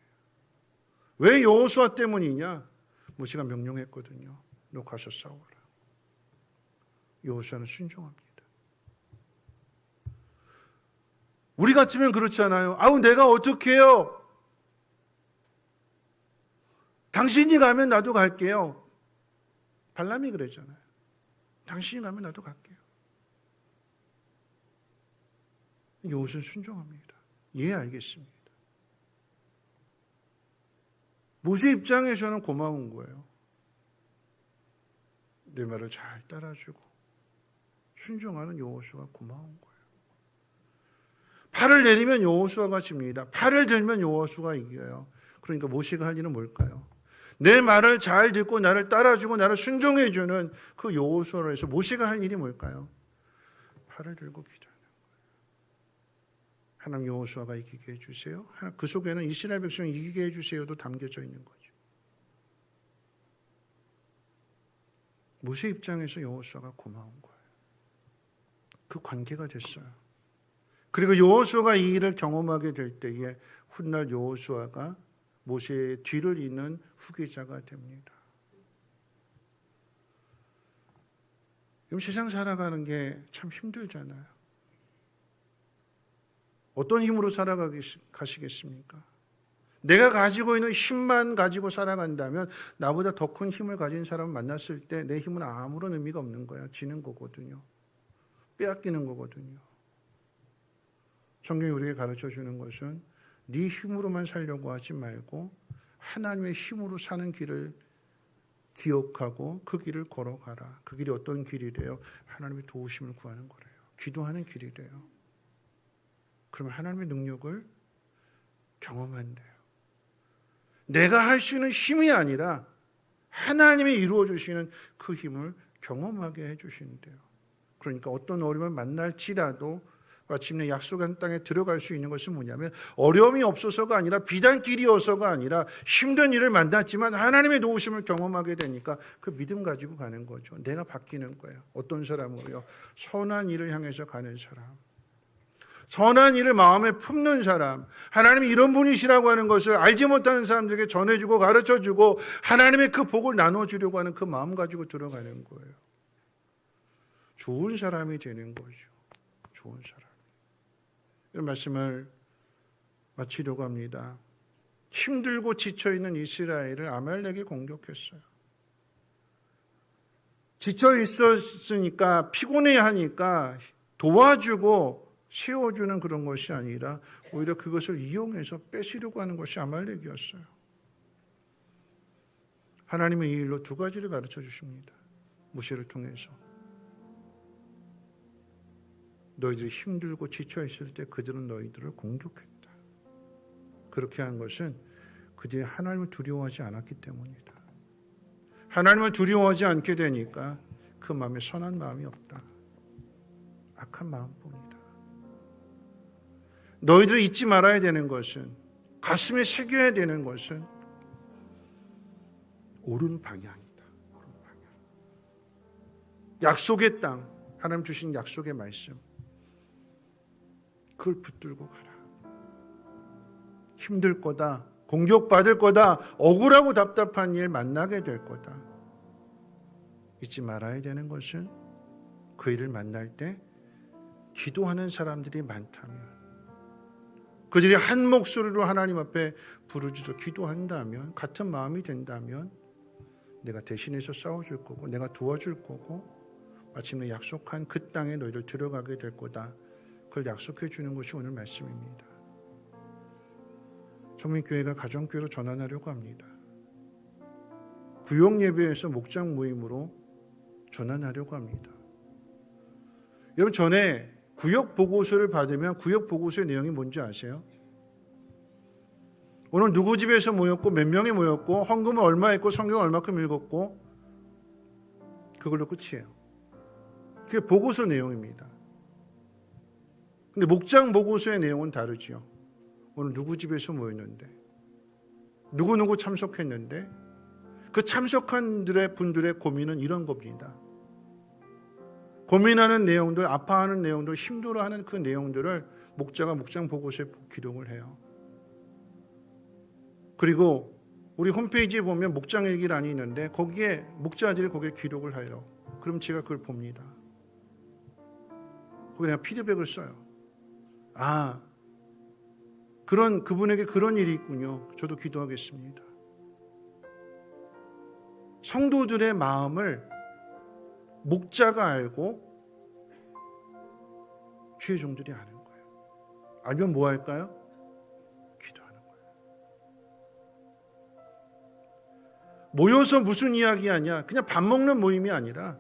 왜 여호수아 때문이냐? 모세가 명령했거든요. 너 가서 싸워라. 여호수아는 순종합니다. 우리 같으면 그렇잖아요. 아우 내가 어떻게 해요? 당신이 가면 나도 갈게요. 발람이 그랬잖아요. 당신이 가면 나도 갈게요. 여호수아는 순종합니다. 예, 알겠습니다. 모세 입장에서는 고마운 거예요. 내 말을 잘 따라주고 순종하는 여호수아가 고마운 거예요. 팔을 내리면 여호수아가 집니다. 팔을 들면 여호수아가 이겨요. 그러니까 모세가 할 일은 뭘까요? 내 말을 잘 듣고 나를 따라주고 나를 순종해주는 그 여호수아로 해서 모세가 할 일이 뭘까요? 팔을 들고 기도하는 거예요. 하나님 여호수아가 이기게 해주세요. 그 속에는 이스라엘 백성이 이기게 해주세요도 담겨져 있는 거죠. 모세 입장에서 여호수아가 고마운 거예요. 그 관계가 됐어요. 그리고 여호수아가 이 일을 경험하게 될 때에 훗날 여호수아가 모세의 뒤를 잇는 후계자가 됩니다. 그럼 세상 살아가는 게 참 힘들잖아요. 어떤 힘으로 살아가시겠습니까? 내가 가지고 있는 힘만 가지고 살아간다면 나보다 더 큰 힘을 가진 사람을 만났을 때 내 힘은 아무런 의미가 없는 거야. 지는 거거든요. 빼앗기는 거거든요. 성경이 우리에게 가르쳐 주는 것은 네 힘으로만 살려고 하지 말고 하나님의 힘으로 사는 길을 기억하고 그 길을 걸어가라. 그 길이 어떤 길이래요? 하나님의 도우심을 구하는 거래요. 기도하는 길이래요. 그러면 하나님의 능력을 경험한대요. 내가 할 수 있는 힘이 아니라 하나님이 이루어 주시는 그 힘을 경험하게 해 주신대요. 그러니까 어떤 어려움을 만날지라도 마침내 약속한 땅에 들어갈 수 있는 것은 뭐냐면 어려움이 없어서가 아니라 비단길이어서가 아니라 힘든 일을 만났지만 하나님의 도우심을 경험하게 되니까 그 믿음 가지고 가는 거죠. 내가 바뀌는 거예요. 어떤 사람으로요? 선한 일을 향해서 가는 사람. 선한 일을 마음에 품는 사람. 하나님이 이런 분이시라고 하는 것을 알지 못하는 사람들에게 전해주고 가르쳐주고 하나님의 그 복을 나눠주려고 하는 그 마음 가지고 들어가는 거예요. 좋은 사람이 되는 거죠. 좋은 사람. 이 말씀을 마치려고 합니다. 힘들고 지쳐있는 이스라엘을 아말렉이 공격했어요. 지쳐 있었으니까 피곤해하니까 도와주고 세워주는 그런 것이 아니라 오히려 그것을 이용해서 뺏으려고 하는 것이 아말렉이었어요. 하나님은 이 일로 두 가지를 가르쳐 주십니다. 모세를 통해서. 너희들이 힘들고 지쳐 있을 때 그들은 너희들을 공격했다. 그렇게 한 것은 그들이 하나님을 두려워하지 않았기 때문이다. 하나님을 두려워하지 않게 되니까 그 마음에 선한 마음이 없다. 악한 마음뿐이다. 너희들이 잊지 말아야 되는 것은, 가슴에 새겨야 되는 것은 옳은 방향이다. 옳은 방향. 약속의 땅, 하나님 주신 약속의 말씀, 그걸 붙들고 가라. 힘들 거다. 공격받을 거다. 억울하고 답답한 일 만나게 될 거다. 잊지 말아야 되는 것은 그 일을 만날 때 기도하는 사람들이 많다면, 그들이 한 목소리로 하나님 앞에 부르짖어 기도한다면, 같은 마음이 된다면 내가 대신해서 싸워줄 거고 내가 도와줄 거고 마침내 약속한 그 땅에 너희를 들어가게 될 거다. 그걸 약속해 주는 것이 오늘 말씀입니다. 성민교회가 가정교회로 전환하려고 합니다. 구역예배에서 목장 모임으로 전환하려고 합니다. 여러분, 전에 구역보고서를 받으면 구역보고서의 내용이 뭔지 아세요? 오늘 누구 집에서 모였고 몇 명이 모였고 헌금을 얼마 했고 성경을 얼마큼 읽었고 그걸로 끝이에요. 그게 보고서 내용입니다. 근데 목장 보고서의 내용은 다르지요. 오늘 누구 집에서 모였는데, 누구 참석했는데, 그 참석한 분들의 고민은 이런 겁니다. 고민하는 내용들, 아파하는 내용들, 힘들어하는 그 내용들을 목자가 목장 보고서에 기록을 해요. 그리고 우리 홈페이지에 보면 목장 일기란이 있는데 거기에 목자들이 거기에 기록을 해요. 그럼 제가 그걸 봅니다. 거기에 내가 피드백을 써요. 아, 그분에게 그런 일이 있군요. 저도 기도하겠습니다. 성도들의 마음을 목자가 알고 주의 종들이 아는 거예요. 알면 뭐 할까요? 기도하는 거예요. 모여서 무슨 이야기 하냐? 그냥 밥 먹는 모임이 아니라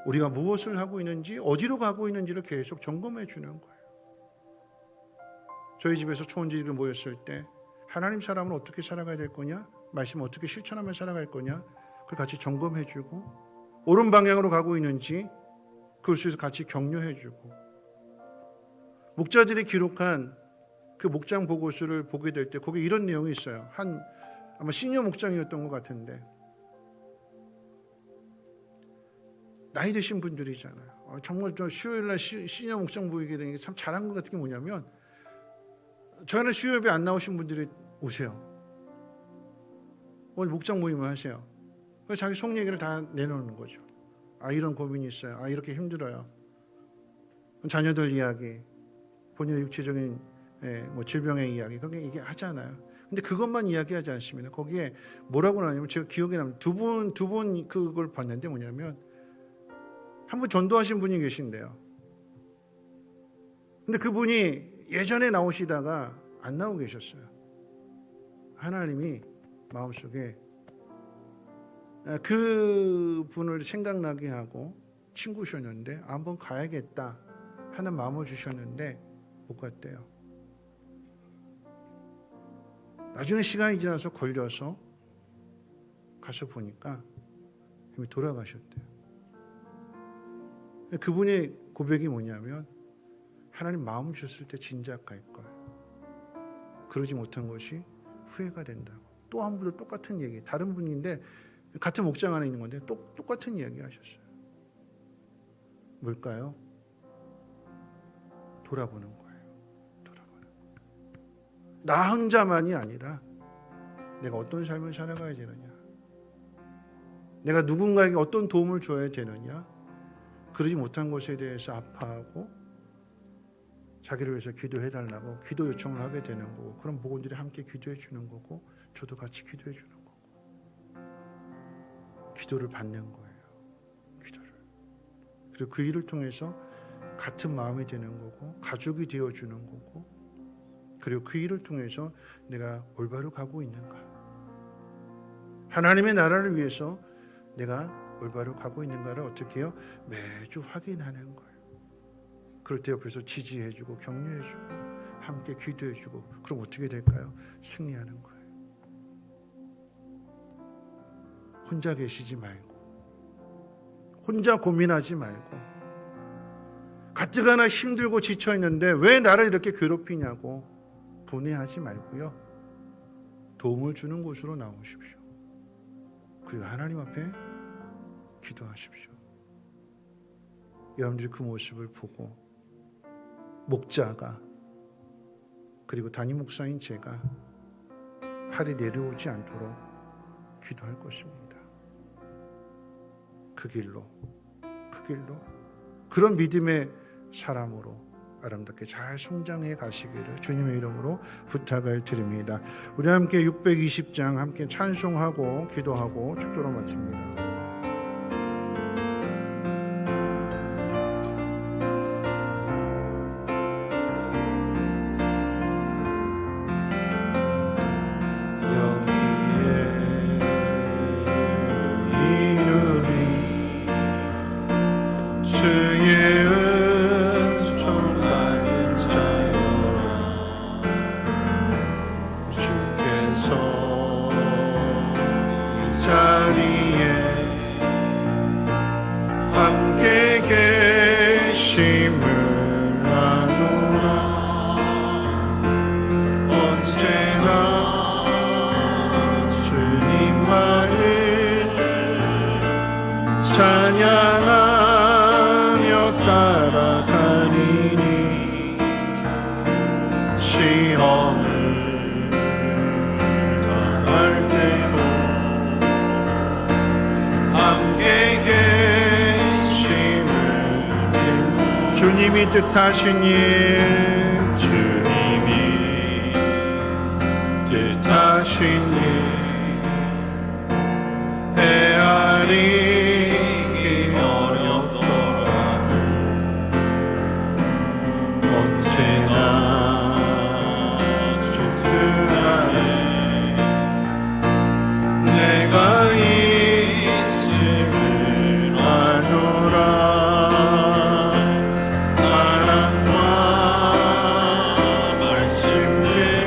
우리가 무엇을 하고 있는지, 어디로 가고 있는지를 계속 점검해 주는 거예요. 저희 집에서 초원지들이 모였을 때 하나님 사람은 어떻게 살아가야 될 거냐? 말씀 어떻게 실천하며 살아갈 거냐? 그걸 같이 점검해 주고 옳은 방향으로 가고 있는지 그것에서 같이 격려해 주고, 목자들이 기록한 그 목장 보고서를 보게 될 때 거기에 이런 내용이 있어요. 아마 시니어 목장이었던 것 같은데, 나이 드신 분들이잖아요. 정말 저 수요일날 시니어 목장 모이게 되는 게 참 잘한 것 같은 게 뭐냐면 저희는 수요 예배 안 나오신 분들이 오세요. 오늘 목장 모임을 하세요. 그래서 자기 속 얘기를 다 내놓는 거죠. 아, 이런 고민이 있어요. 아, 이렇게 힘들어요. 자녀들 이야기, 본인의 육체적인 뭐 질병의 이야기, 그게 이게 하잖아요. 근데 그것만 이야기하지 않습니다. 거기에 뭐라고 나냐면 제가 기억에 남는 두 분 그걸 봤는데 뭐냐면 한 분 전도하신 분이 계신데요. 근데 그분이 예전에 나오시다가 안 나오고 계셨어요. 하나님이 마음속에 그 분을 생각나게 하고 친구셨는데 한번 가야겠다 하는 마음을 주셨는데 못 갔대요. 나중에 시간이 지나서 걸려서 가서 보니까 이미 돌아가셨대요. 그분의 고백이 뭐냐면 하나님 마음 주셨을 때 진작 갈 거예요. 그러지 못한 것이 후회가 된다고. 또 한 분도 똑같은 얘기, 다른 분인데 같은 목장 안에 있는 건데 똑같은 이야기 하셨어요. 뭘까요? 돌아보는 거예요. 돌아보는 거예요. 나 혼자만이 아니라 내가 어떤 삶을 살아가야 되느냐, 내가 누군가에게 어떤 도움을 줘야 되느냐, 그러지 못한 것에 대해서 아파하고 자기를 위해서 기도해달라고 기도 요청을 하게 되는 거고, 그럼 목원들이 함께 기도해 주는 거고 저도 같이 기도해 주는 거고, 기도를 받는 거예요. 기도를. 그리고 그 일을 통해서 같은 마음이 되는 거고 가족이 되어주는 거고, 그리고 그 일을 통해서 내가 올바로 가고 있는가, 하나님의 나라를 위해서 내가 올바로 가고 있는가를 어떻게 해요? 매주 확인하는 거예요. 그럴 때 옆에서 지지해주고 격려해주고 함께 기도해주고, 그럼 어떻게 될까요? 승리하는 거예요. 혼자 계시지 말고, 혼자 고민하지 말고, 가뜩하나 힘들고 지쳐있는데 왜 나를 이렇게 괴롭히냐고 분해하지 말고요, 도움을 주는 곳으로 나오십시오. 그리고 하나님 앞에 기도하십시오. 여러분들이 그 모습을 보고 목자가, 그리고 담임 목사인 제가 팔이 내려오지 않도록 기도할 것입니다. 그 길로 그런 믿음의 사람으로 아름답게 잘 성장해 가시기를 주님의 이름으로 부탁을 드립니다. 우리 함께 620장 함께 찬송하고 기도하고 축도로 마칩니다. 찬양하며 따라가리니 시험을 당할 때도 함께 계심을 믿고, 주님이 뜻하신 일, 주님이 뜻하신 일 헤아리기 어렵더라도 언제나 주 뜻 안에 내가 있음을 아노라. 사랑과 말씀들이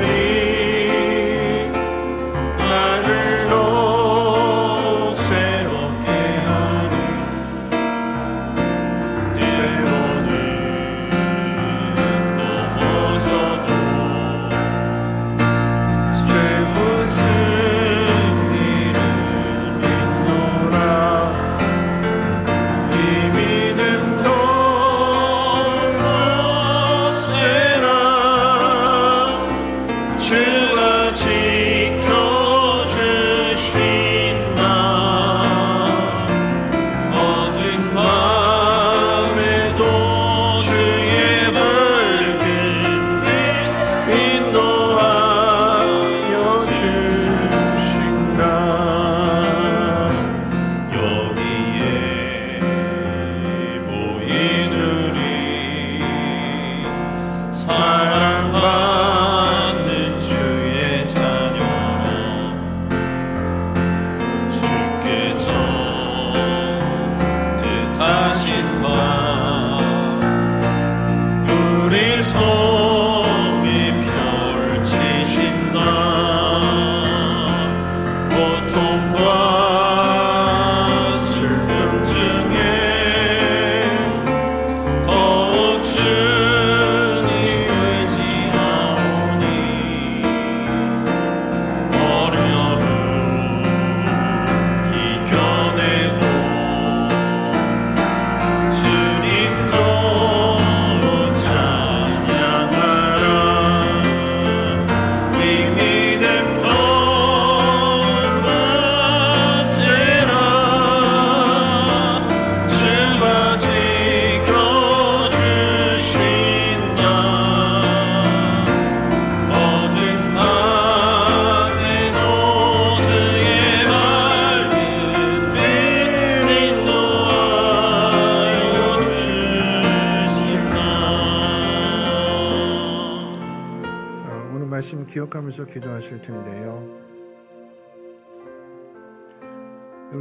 말씀 기억하면서 기도하실 텐데요.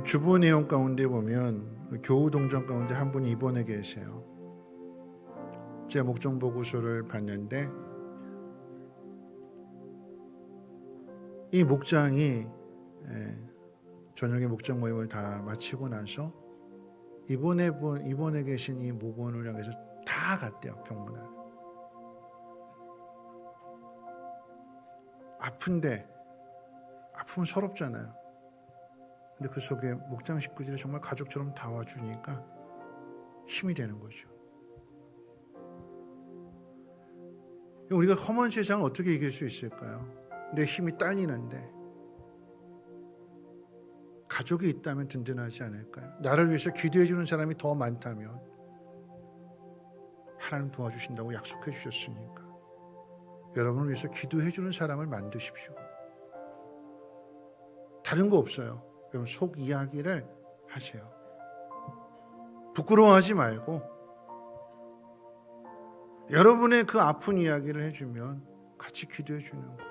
주보 내용 가운데 보면 교우 동정 가운데 한 분이 입원해 계세요. 제가 목장 보고서를 봤는데 이 목장이 저녁에 목장 모임을 다 마치고 나서 입원해 계신 이 목원을 향해서 다 갔대요. 병문안. 아픈데 아프면 서럽잖아요. 근데 그 속에 목장 식구들이 정말 가족처럼 다 와주니까 힘이 되는 거죠. 우리가 험한 세상을 어떻게 이길 수 있을까요? 내 힘이 딸리는데 가족이 있다면 든든하지 않을까요? 나를 위해서 기도해 주는 사람이 더 많다면 하나님 도와주신다고 약속해 주셨으니까 여러분을 위해서 기도해 주는 사람을 만드십시오. 다른 거 없어요. 여러분 속 이야기를 하세요. 부끄러워하지 말고 여러분의 그 아픈 이야기를 해주면 같이 기도해 주는 거예요.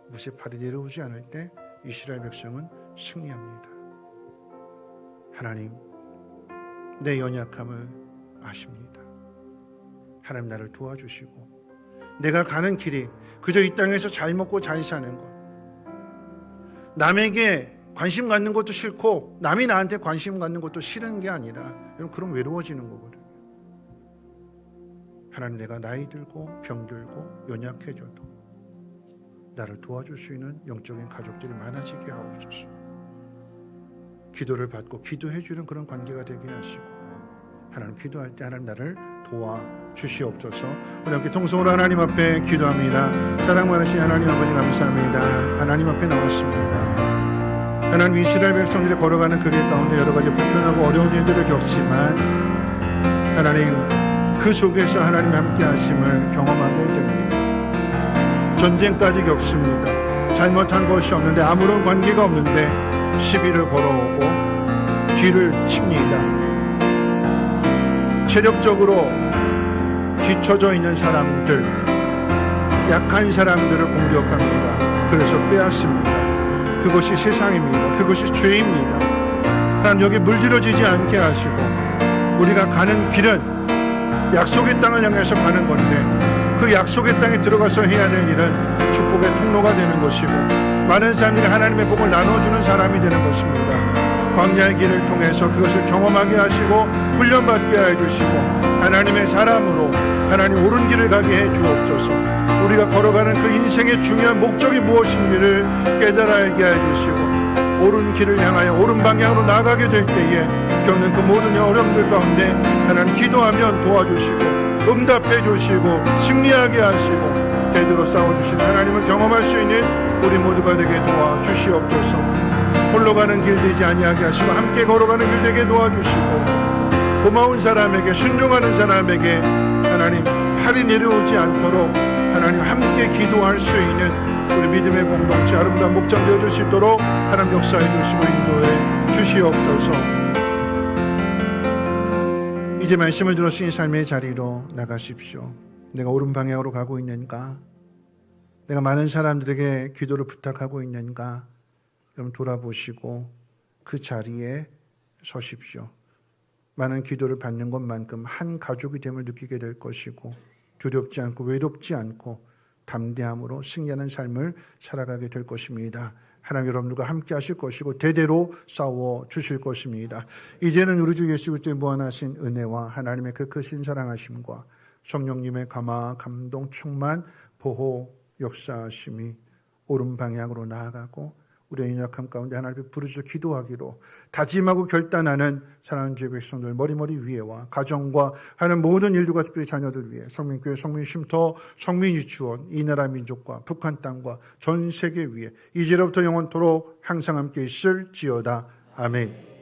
무쇠 팔이 내려오지 않을 때 이스라엘 백성은 승리합니다. 하나님, 내 연약함을 아십니다. 하나님 나를 도와주시고 내가 가는 길이 그저 이 땅에서 잘 먹고 잘 사는 것, 남에게 관심 갖는 것도 싫고 남이 나한테 관심 갖는 것도 싫은 게 아니라 여러분 그럼 외로워지는 거거든요. 하나님, 내가 나이 들고 병 들고 연약해져도 나를 도와줄 수 있는 영적인 가족들이 많아지게 하옵소서. 기도를 받고 기도해 주는 그런 관계가 되게 하시고 하나님 기도할 때 하나님 나를 도와주시옵소서. 우리 함께 통성으로 하나님 앞에 기도합니다. 사랑 많으신 하나님 아버지 감사합니다. 하나님 앞에 나왔습니다. 하나님, 이스라엘 백성들이 걸어가는 그 길 가운데 여러 가지 불편하고 어려운 일들을 겪지만 하나님 그 속에서 하나님 함께 하심을 경험하게 됩니다. 전쟁까지 겪습니다. 잘못한 것이 없는데 아무런 관계가 없는데 시비를 걸어오고 뒤를 칩니다. 체력적으로 뒤처져 있는 사람들, 약한 사람들을 공격합니다. 그래서 빼앗습니다. 그것이 세상입니다. 그것이 죄입니다. 하나님, 여기 물들어지지 않게 하시고 우리가 가는 길은 약속의 땅을 향해서 가는 건데 그 약속의 땅에 들어가서 해야 될 일은 축복의 통로가 되는 것이고 많은 사람들이 하나님의 복을 나눠주는 사람이 되는 것입니다. 광야의 길을 통해서 그것을 경험하게 하시고 훈련받게 해주시고 하나님의 사람으로 하나님 옳은 길을 가게 해 주옵소서. 우리가 걸어가는 그 인생의 중요한 목적이 무엇인지를 깨달아 알게 해주시고 옳은 길을 향하여 옳은 방향으로 나아가게 될 때에 겪는 그 모든 어려움들 가운데 하나님 기도하면 도와주시고 응답해 주시고 승리하게 하시고 대대로 싸워주신 하나님을 경험할 수 있는 우리 모두가 되게 도와주시옵소서. 홀로 가는 길 되지 아니하게 하시고 함께 걸어가는 길 되게 도와주시고 고마운 사람에게 순종하는 사람에게 하나님 팔이 내려오지 않도록 하나님 함께 기도할 수 있는 우리 믿음의 공동체 아름다운 목장 되어줄 수 있도록 하나님 역사해 주시고 인도해 주시옵소서. 이제 말씀을 들었으니 삶의 자리로 나가십시오. 내가 옳은 방향으로 가고 있는가? 내가 많은 사람들에게 기도를 부탁하고 있는가? 그럼 돌아보시고 그 자리에 서십시오. 많은 기도를 받는 것만큼 한 가족이 됨을 느끼게 될 것이고 두렵지 않고 외롭지 않고 담대함으로 승리하는 삶을 살아가게 될 것입니다. 하나님 여러분들과 함께 하실 것이고 대대로 싸워 주실 것입니다. 이제는 우리 주 예수 그리스도의 무한하신 은혜와 하나님의 그 크신 사랑하심과 성령님의 감화 감동 충만 보호 역사하심이 옳은 방향으로 나아가고 우리의 연약함 가운데 하나님께 부르짖어 기도하기로 다짐하고 결단하는 사랑하는 주의 백성들 머리머리 위에와 가정과 하는 모든 일들과 특별히 자녀들 위해 성민교회 성민쉼터 성민유치원 이 나라 민족과 북한 땅과 전 세계 위에 이제로부터 영원토록 항상 함께 있을지어다. 아멘.